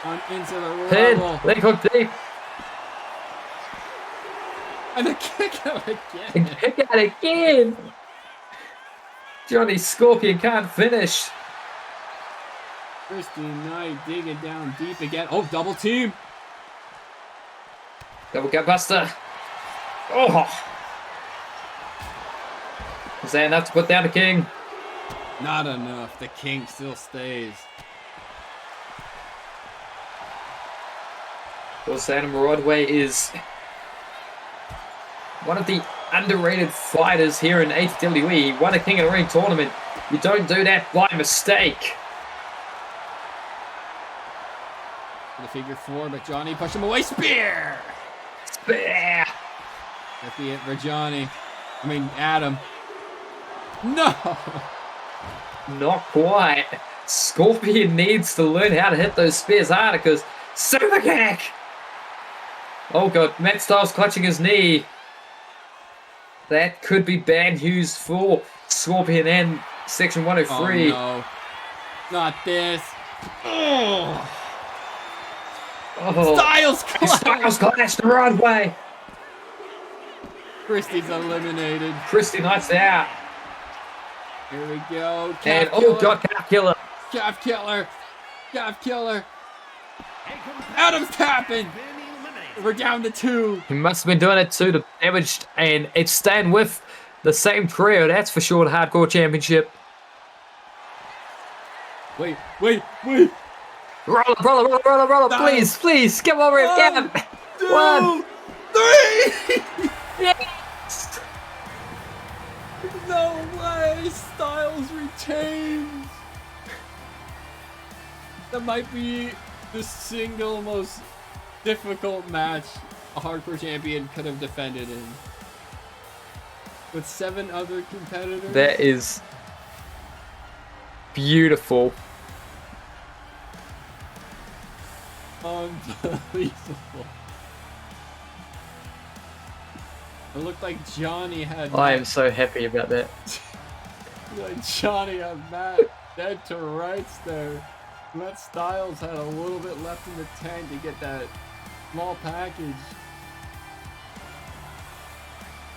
On into the Pin, rubble. leg hook deep. And a kick out again. And kick out again. Johnny Scorpion can't finish. Christy Knight digging down deep again. Oh, double team. Double gut buster. Oh. Is that enough to put down the king? Not enough. The king still stays. Well, Santa Broadway is one of the underrated fighters here in ATWE. He won a King of the Ring tournament. You don't do that by mistake. The figure 4, but Johnny pushed him away. Spear! Spear! That'd be it for Johnny. I mean, Adam. No! Not quite. Scorpion needs to learn how to hit those spears harder because super kick! Oh god, Matt Styles clutching his knee. That could be bad news for Scorpion and Section 103. Oh no. Not this. Oh. Oh. Styles clash! Styles clash the right way. Christy's eliminated. Christy Knight's out. Here we go. And Calf oh killer. god, calf killer. Calf killer. Calf killer. Adam's tapping. We're down to 2. He must have been doing it to the damaged, and it's staying with the same trio, that's for sure, the Hardcore Championship. Wait, wait, wait. Roller, please, please, come over here, Gavin. 1, 3. yes. No way. Styles retains. That might be the single most difficult match a hardcore champion could have defended in. With 7 other competitors. That is beautiful. Unbelievable. It looked like Johnny had. I am so happy about that. Like Johnny had Matt dead to rights there. Matt Styles had a little bit left in the tank to get that small package.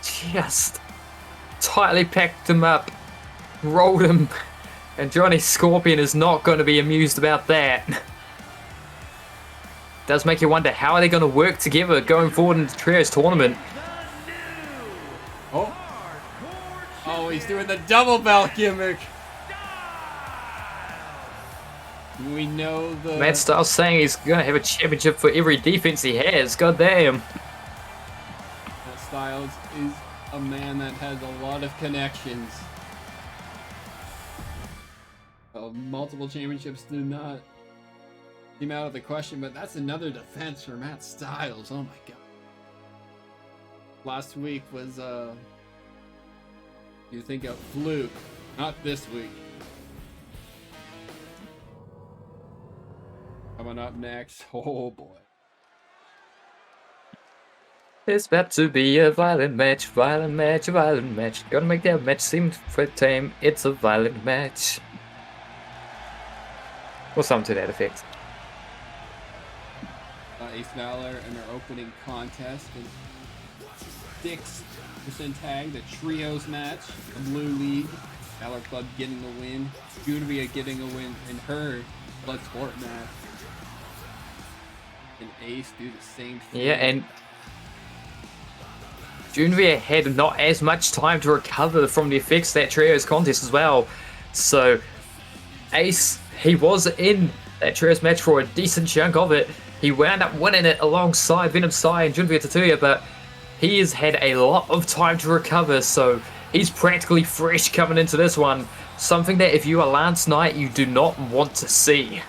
Just tightly packed him up, rolled him, and Johnny Scorpion is not going to be amused about that. Does make you wonder, how are they going to work together going forward in the Trios tournament? Oh. Oh, he's doing the double belt gimmick. We know the... Matt Styles saying he's going to have a championship for every defense he has. God damn. Matt Styles is a man that has a lot of connections. Multiple championships do not seem out of the question, but that's another defense for Matt Styles. Oh my god. Last week was, you think a fluke. Not this week. Coming up next, oh boy. It's about to be a violent match, violent match, violent match. Gonna make that match seem tame. It's a violent match. Or something to that effect. Ace Valor in their opening contest. And 6% tag, the trios match, the Blue League. Valor Club getting the win. Junvia getting a win in her Bloodsport match. And Ace do the same thing. Yeah, and Junvia had not as much time to recover from the effects of that trios contest as well. So Ace, he was in that trios match for a decent chunk of it. He wound up winning it alongside Venom Sai and Junvia Tatuya, but he has had a lot of time to recover, so he's practically fresh coming into this one. Something that if you are Lance Knight, you do not want to see.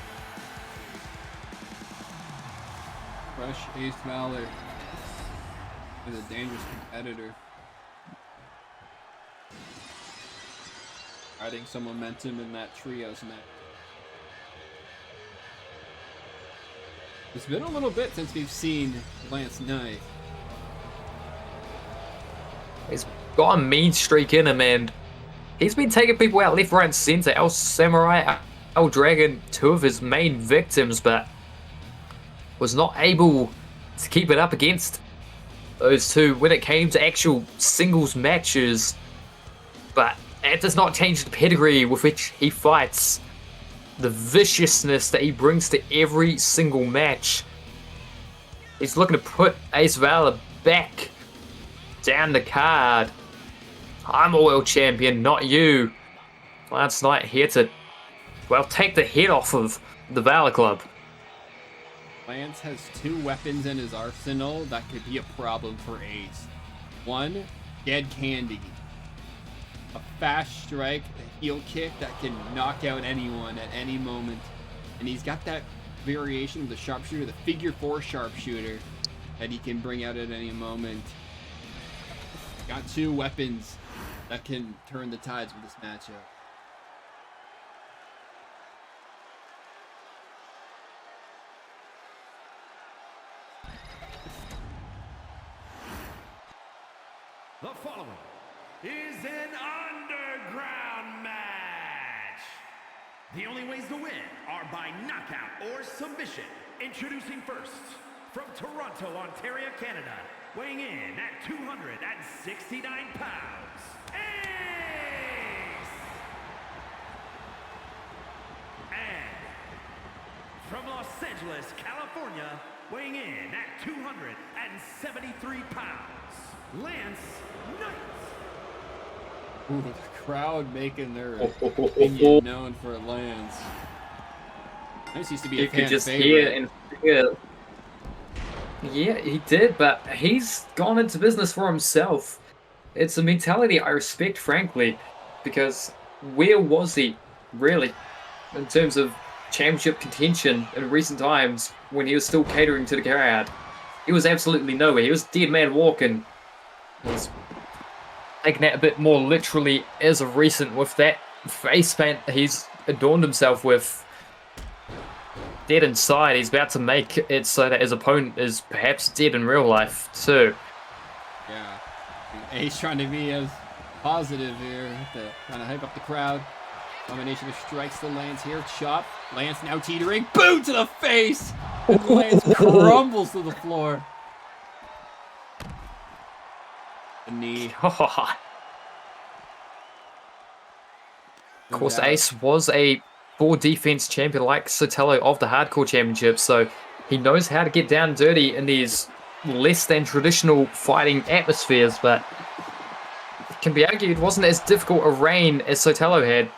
Fresh Ace Valor is a dangerous competitor. Adding some momentum in that trios match. It's been a little bit since we've seen Lance Knight. He's got a mean streak in him, and he's been taking people out left, right, and center. El Samurai, El Dragon, two of his main victims, but was not able to keep it up against those two when it came to actual singles matches. But it does not change the pedigree with which he fights, the viciousness that he brings to every single match. He's looking to put Ace Valor back down the card. I'm a world champion, not you. Lance Knight here to, well, take the head off of the Valor Club. Lance has two weapons in his arsenal that could be a problem for Ace. One, Dead Candy. A fast strike, a heel kick that can knock out anyone at any moment. And he's got that variation of the sharpshooter, the figure 4 sharpshooter, that he can bring out at any moment. Got two weapons that can turn the tides with this matchup. The following is an underground match. The only ways to win are by knockout or submission. Introducing first, from Toronto, Ontario, Canada, weighing in at 269 pounds, Ace! And from Los Angeles, California, weighing in at 273 pounds, Lance Knight. Ooh, the crowd making their opinion known for Lance. Lance used to be a You fan could just favorite. hear and feel. Yeah, he did, but he's gone into business for himself. It's a mentality I respect, frankly, because where was he, really, in terms of championship contention in recent times when he was still catering to the crowd? He was absolutely nowhere. He was dead man walking. He's taking that a bit more literally as of recent with that face paint he's adorned himself with. Dead inside, he's about to make it so that his opponent is perhaps dead in real life too. Yeah. Ace trying to be as positive here, trying to hype up the crowd. Combination of strikes to Lance here. Chop. Lance now teetering. Boom to the face! And Lance crumbles to the floor. The knee. Of course, Ace was a full defense champion like Sotelo of the Hardcore Championship, so he knows how to get down dirty in these less than traditional fighting atmospheres, but it can be argued it wasn't as difficult a reign as Sotelo had.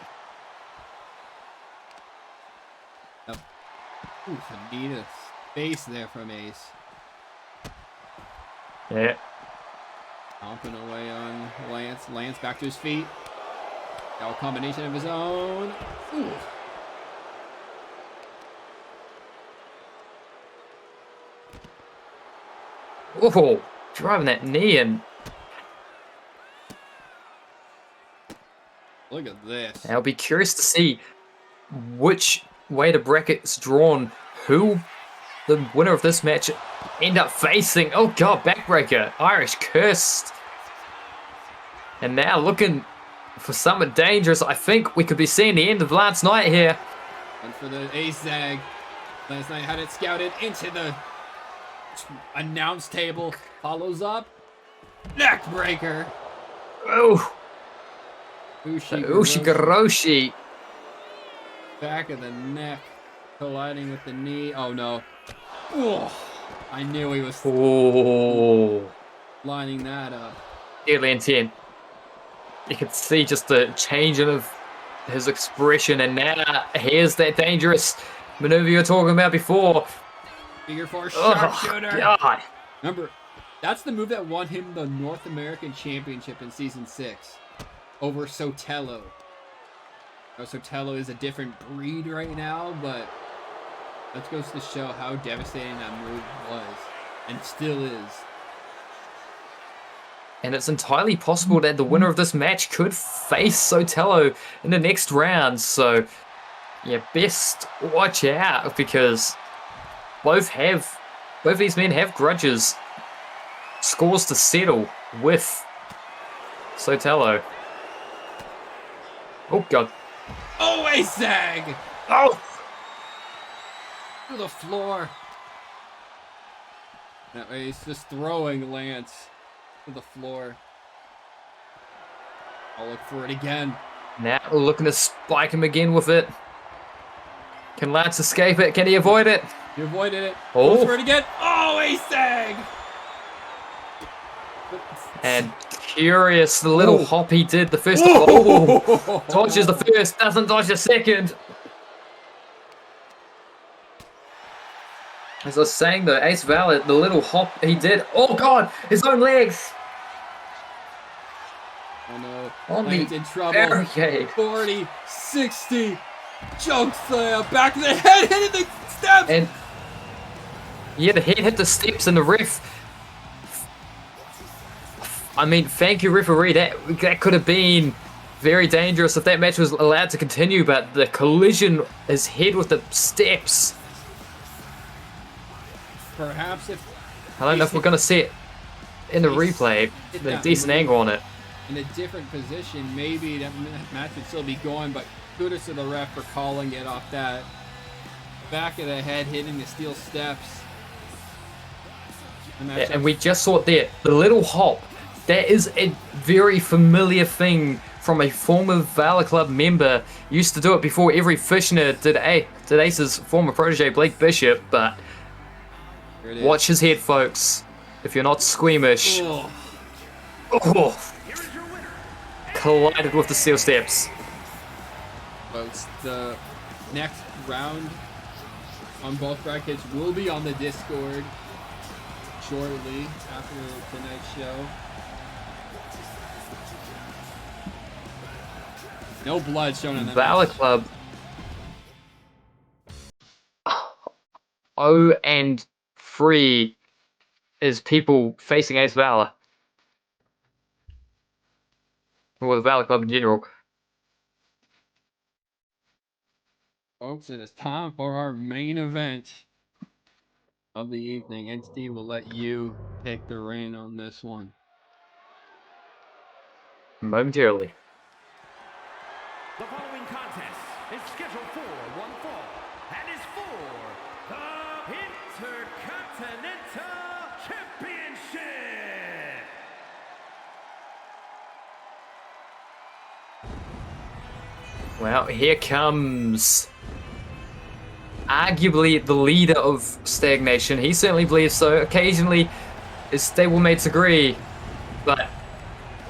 Ooh, a knee to face there from Ace. Yeah. Stomping away on Lance. Lance back to his feet. Now a combination of his own. Ooh. Oh, driving that knee in. Look at this. I'll be curious to see which way the bracket's drawn, who the winner of this match end up facing. Oh god, backbreaker, Irish cursed. And now looking for something dangerous. I think we could be seeing the end of Lance Knight here. And for the ace zag, Lance Knight had it scouted into the announce table. Follows up. Neck breaker. Oh, Ushigoroshi. Ushigoroshi. Back of the neck. Colliding with the knee. Oh no. Oh, I knew he was Oh, lining that up. deadly intent. You could see just the changing of his expression, and now here's that dangerous maneuver you were talking about before. Figure 4 Oh, sharpshooter. God. Remember, That's the move that won him the North American Championship in Season 6 over Sotelo. Now, Sotelo is a different breed right now, but that goes to show how devastating that move was and still is. And it's entirely possible that the winner of this match could face Sotelo in the next round. So, yeah, best watch out because both these men have grudges. Scores to settle with Sotelo. Oh, God. Oh, a sag! Oh! To the floor. That way he's just throwing Lance to the floor. I'll look for it again. Now looking to spike him again with it. Can Lance escape it? Can he avoid it? He avoided it. Oh. Goes for it again. Oh, a sag! And curious, the little hop he did the first time. Oh, dodges the first, doesn't dodge the second. As I was saying though, Ace Valor, the little hop he did. Oh God, his own legs. Oh no, On Lance the in trouble. barricade. 40, 60, choke slam, back to the head, hitting the steps. And yeah, the head hit the steps and the ref. I mean, thank you, referee. That could have been very dangerous if that match was allowed to continue, but the collision, his head with the steps. Perhaps if I don't know if we're going to see it in the replay. A decent angle on it. in a different position, maybe that match would still be going, but kudos to the ref for calling it off that. Back of the head, hitting the steel steps. Yeah, and we just saw it there. The little hop. That is a very familiar thing from a former Valor Club member. Used to do it before every Fishner did Ace's former protege, Blake Bishop, but watch his head, folks. If you're not squeamish. Oh. Collided with the steel steps. Folks, the next round on both brackets will be on the Discord shortly after tonight's show. No blood shown in the Valor match. Club. 0-3 is people facing Ace Valor. Or the Valor Club in general. Folks, it is time for our main event of the evening. And Steve will let you take the reign on this one. Momentarily. The following contest is scheduled for one fall and is for the Intercontinental Championship. Well, here comes arguably the leader of Stagnation. He certainly believes so. Occasionally, his stablemates agree, but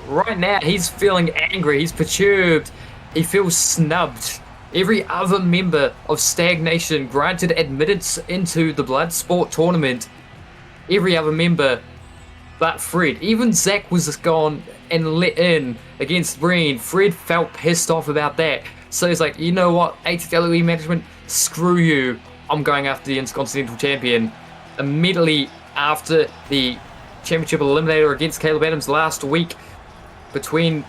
right now he's feeling angry. He's perturbed. He feels snubbed. Every other member of Stagnation granted admittance into the Bloodsport tournament. Every other member but Fred. Even Zach was gone and let in against Breen. Fred felt pissed off about that. So he's like, you know what, ATWE management, screw you. I'm going after the Intercontinental Champion. Immediately after the Championship Eliminator against Caleb Adams last week, between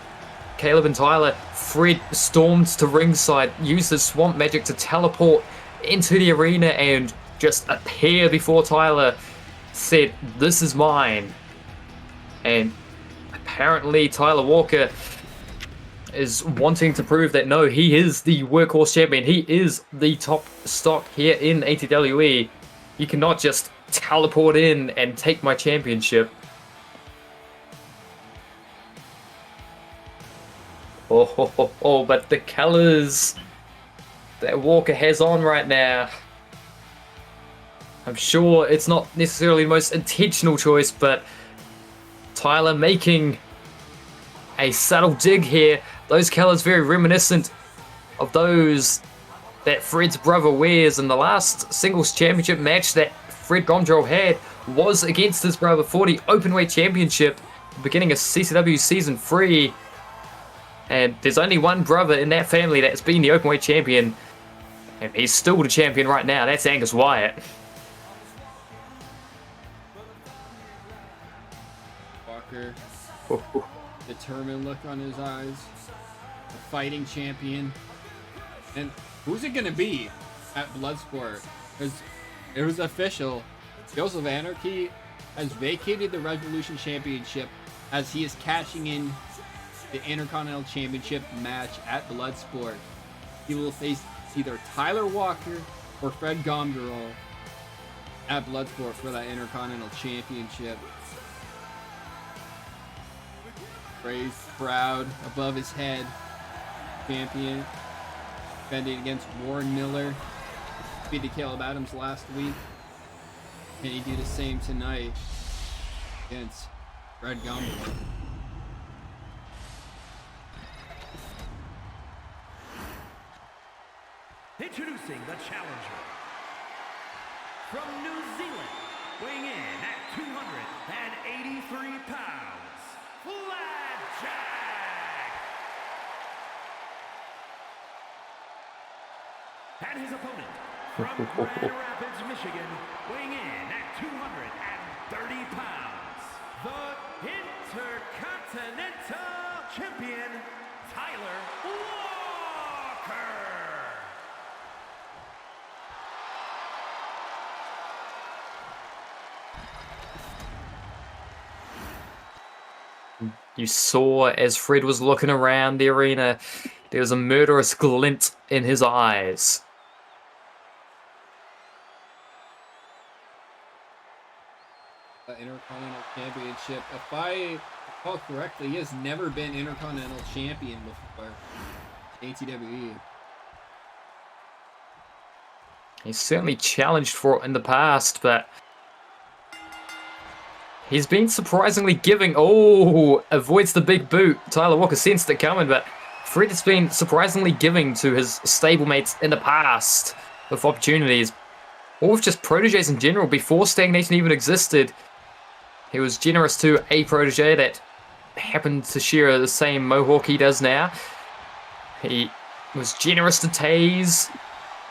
Caleb and Tyler, Fred stormed to ringside, used his swamp magic to teleport into the arena and just appear before Tyler, said, "This is mine." And apparently Tyler Walker is wanting to prove that no, he is the workhorse champion. He is the top stock here in ATWE. You cannot just teleport in and take my championship. Oh, but the colors that Walker has on right now, I'm sure it's not necessarily the most intentional choice, but Tyler making a subtle dig here. Those colors very reminiscent of those that Fred's brother wears in the last singles championship match that Fred Gondrel had was against his brother for the Openweight Championship, beginning of CCW Season 3. And there's only one brother in that family that's been the Openweight Champion, and he's still the champion right now. That's Angus Wyatt. Walker, determined look on his eyes. The fighting champion. And who's it going to be at Bloodsport? Because it was official. Joseph Anarchy has vacated the Revolution Championship as he is cashing in the Intercontinental Championship match at Bloodsport. He will face either Tyler Walker or Fred Gondrel at Bloodsport for that Intercontinental Championship. Raised proud above his head. Champion. Defending against Warren Miller. Beat Caleb Adams last week. Can he do the same tonight against Fred Gondrel? Introducing the challenger. From New Zealand, weighing in at 283 pounds, Flat Jack. And his opponent, from Grand Rapids, Michigan, weighing in at 230 pounds, the Intercontinental Champion, Tyler Walker. You saw as Fred was looking around the arena, there was a murderous glint in his eyes. The Intercontinental Championship. If I recall correctly, he has never been Intercontinental Champion before. ATWE. He's certainly challenged for it in the past, but he's been surprisingly giving. Oh, avoids the big boot. Tyler Walker sensed it coming, but Fred has been surprisingly giving to his stablemates in the past with opportunities, or with just proteges in general. Before Stagnation even existed, he was generous to a protege that happened to share the same mohawk he does now. He was generous to Taze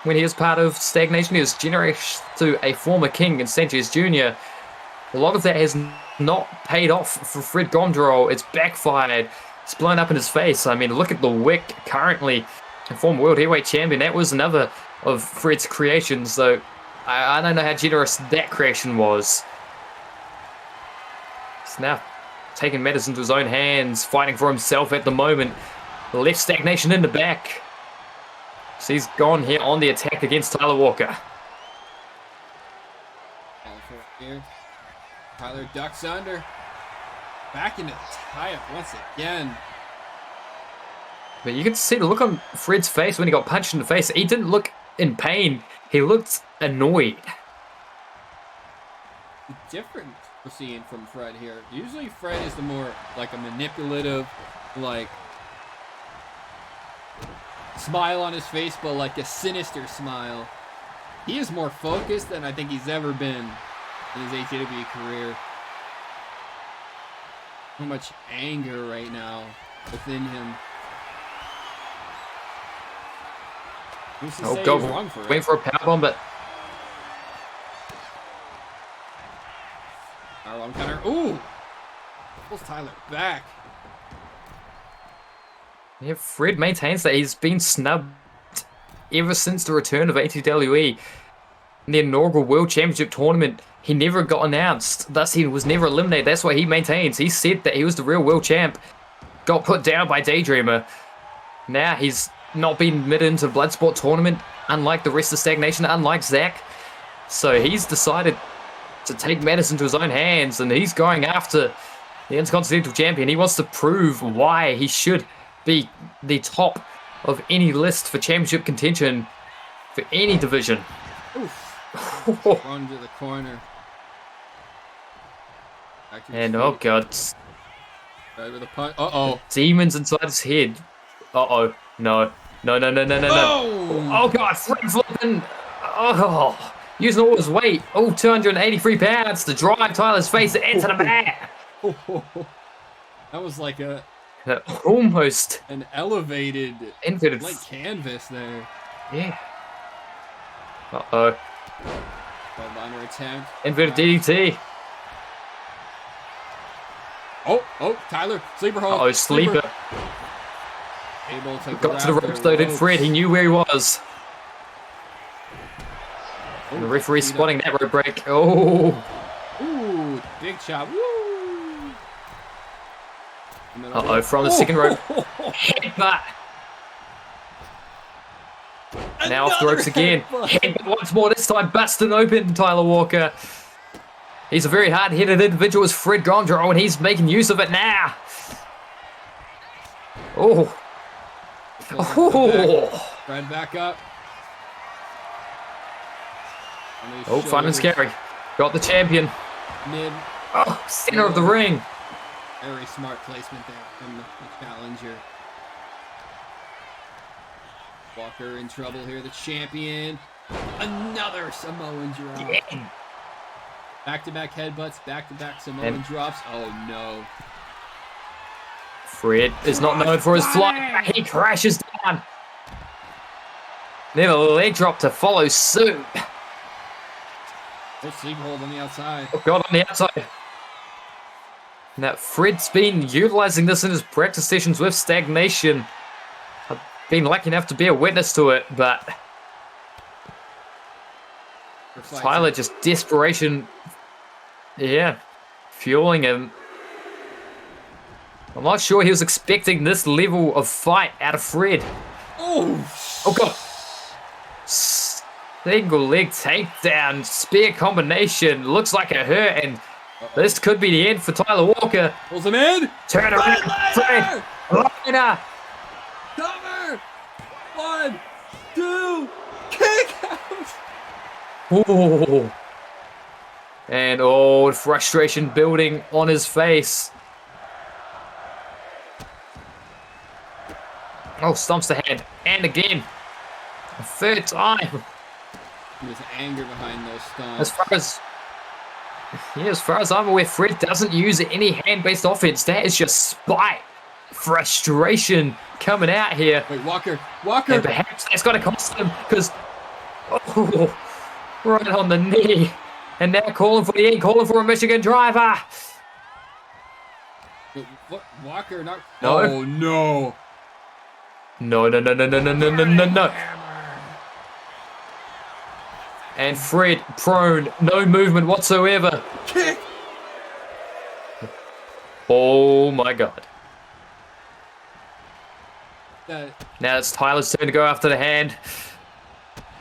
when he was part of Stagnation. He was generous to a former king in Sanchez Jr. A lot of that has not paid off for Fred Gondrel. It's backfired. It's blown up in his face. I mean, look at the wick currently. A former World Heavyweight Champion. That was another of Fred's creations, though. I don't know how generous that creation was. He's now taking matters into his own hands, fighting for himself at the moment. Left Stagnation in the back. So he's gone here on the attack against Tyler Walker. Here. Tyler ducks under. Back into tie-up once again. But you can see the look on Fred's face when he got punched in the face. He didn't look in pain. He looked annoyed. Different we're seeing from Fred here. Usually Fred is the more like a manipulative, like smile on his face, but like a sinister smile. He is more focused than I think he's ever been in his ATW career. So much anger right now within him. Who's to say God, he's wrong for it? waiting for a powerbomb, but Powerbomb counter. Ooh! Pulls Tyler back. yeah, Fred maintains that he's been snubbed ever since the return of ATWE. In the inaugural World Championship tournament, he never got announced. Thus, he was never eliminated. That's what he maintains. He said that he was the real world champ. Got put down by Daydreamer. Now he's not been admitted into the Bloodsport tournament, unlike the rest of Stagnation, unlike Zach. So he's decided to take matters into his own hands, and he's going after the Intercontinental Champion. He wants to prove why he should be the top of any list for championship contention for any division. Oof. Run to the corner. And oh god, Right with a punch. Uh-oh. demons inside his head. Uh-oh. No. No. Oh! Oh god, Fred's looking. Oh, using all his weight. Oh, 283 pounds to drive Tyler's face into the mat. That was like Almost an elevated inverted. like canvas there. Yeah. Uh-oh. Frontliner attempt. Inverted DDT. Oh, Tyler, sleeper hold. Uh-oh, sleeper. Able to Got to the ropes though, did Fred. He knew where he was. And the referee spotting that rope break. Oh. Ooh, big shot. Woo. Uh-oh, from the second rope. Headbutt. Now off the ropes again. Headbutt once more, this time busting open Tyler Walker. He's a very hard-headed individual as Fred Gondro, and he's making use of it now. Oh. Oh. Fred back up. Oh, fun and scary. Got the champion. Mid. Oh, center of the ring. Very smart placement there from the challenger. Walker in trouble here, the champion. Another Samoan drop. Yeah. Back-to-back headbutts, back-to-back Samoan drops. Oh, no. Fred is not known for his flying. He crashes down. Then a leg drop to follow suit. Oh, sleeper hold on the outside. Oh, God, on the outside. Now, Fred's been utilizing this in his practice sessions with Stagnation. I've been lucky enough to be a witness to it, but Tyler just desperation. Yeah, fueling him. I'm not sure he was expecting this level of fight out of Fred. Oh God. Single leg takedown, spear combination. Looks like it hurt, and this could be the end for Tyler Walker. Pulls him in. Turn around, Fred. Liner. Cover. 1, 2, kick out. Ooh. And frustration building on his face. Oh, stomps the head. And again. A third time. There's anger behind those stomps. As far as I'm aware, Fred doesn't use any hand-based offense. That is just spite. Frustration coming out here. Wait, Walker. And perhaps that's got to cost him because... Oh, right on the knee. And now calling for the end, calling for a Michigan driver. What? Walker, not... No. Oh, no. No. And Fred prone, no movement whatsoever. Kick. Oh my God. That Now it's Tyler's turn to go after the hand.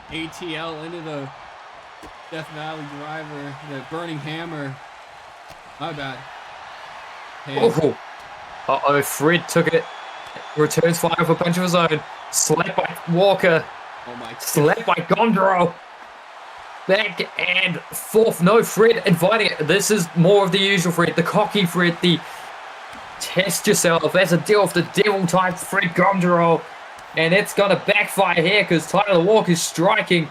ATL into the Death Valley driver, the burning hammer. My bad. Oh. Uh-oh, Fred took it. Returns fire with a punch of his own. Slapped by Walker. Oh my God. Slapped by Gondro. Back and forth. No, Fred inviting it. This is more of the usual Fred. The cocky Fred. The test yourself. That's a deal with the devil type Fred Gondro. And it's going to backfire here because Tyler Walker's striking.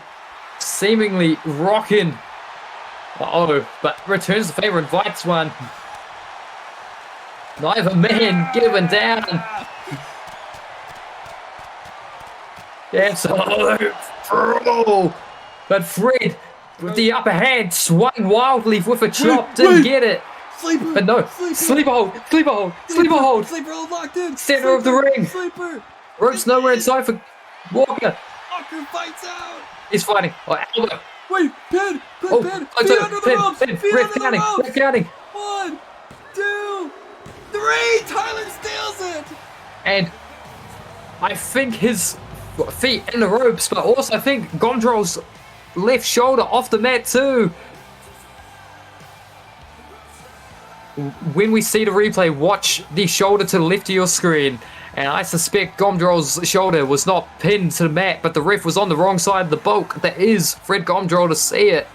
Seemingly rocking. Uh-oh. But returns the favor. Invites one. Neither man given down. Absolute throw. But Fred, with the upper hand, swung wildly with a chop. Didn't get it. Sleeper. But no. Sleeper hold. Sleeper hold. Sleeper hold locked in. Center of the ring. Sleeper. Ropes nowhere inside for Walker. Walker fights out. He's fighting. Oh, elbow. Pin. Pin. Feet under the ropes. Feet Ref under the ropes. counting. 1, 2, 3. Tyler steals it. And I think his feet in the ropes, but also I think Gondro's left shoulder off the mat too. When we see the replay, watch the shoulder to the left of your screen. And I suspect Gondro's shoulder was not pinned to the mat, but the ref was on the wrong side of the bulk. That is Fred Gondro to see it.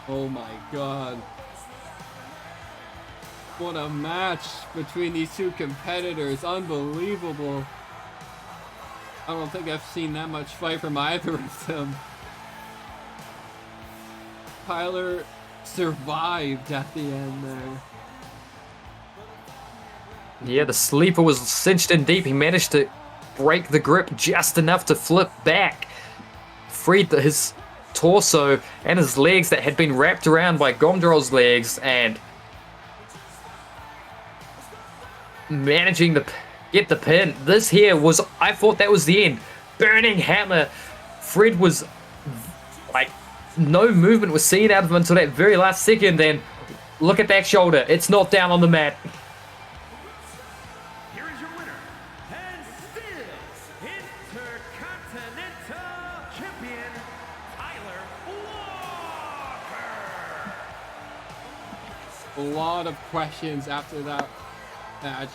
Oh my God. What a match between these two competitors. Unbelievable. I don't think I've seen that much fight from either of them. Tyler survived at the end there. Yeah, the sleeper was cinched in deep. He managed to break the grip just enough to flip back. Freed his torso and his legs that had been wrapped around by Gomdrol's legs, and managing to get the pin. This here was, I thought that was the end. Burning hammer. Fred was like, no movement was seen out of him until that very last second, and look at that shoulder. It's not down on the mat. Here is your winner, and still Intercontinental Champion, Tyler Walker. A lot of questions after that match.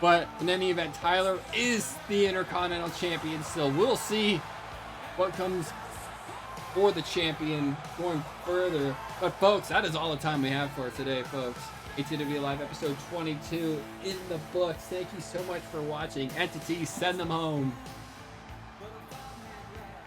But in any event, Tyler is the Intercontinental Champion still. We'll see what comes for the champion going further. But folks, that is all the time we have for today, folks. ATWE Live episode 22 in the books. Thank you so much for watching. Entities, send them home.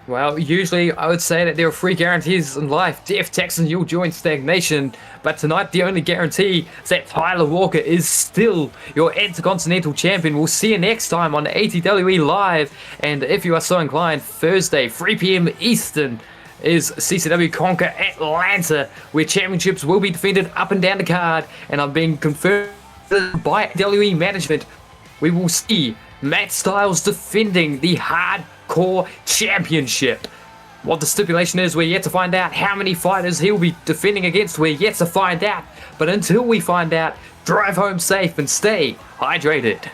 Well, usually I would say that there are 3 guarantees in life. Death, tax, and you'll join stagnation. But tonight, the only guarantee is that Tyler Walker is still your Intercontinental Champion. We'll see you next time on ATWE Live. And if you are so inclined, Thursday, 3 p.m. Eastern, is CCW Conquer Atlanta, where championships will be defended up and down the card. And I'm being confirmed by ATWE management. We will see Matt Styles defending the Hardcore Championship. What the stipulation is, we're yet to find out. How many fighters he'll be defending against, we're yet to find out. But until we find out, drive home safe and stay hydrated.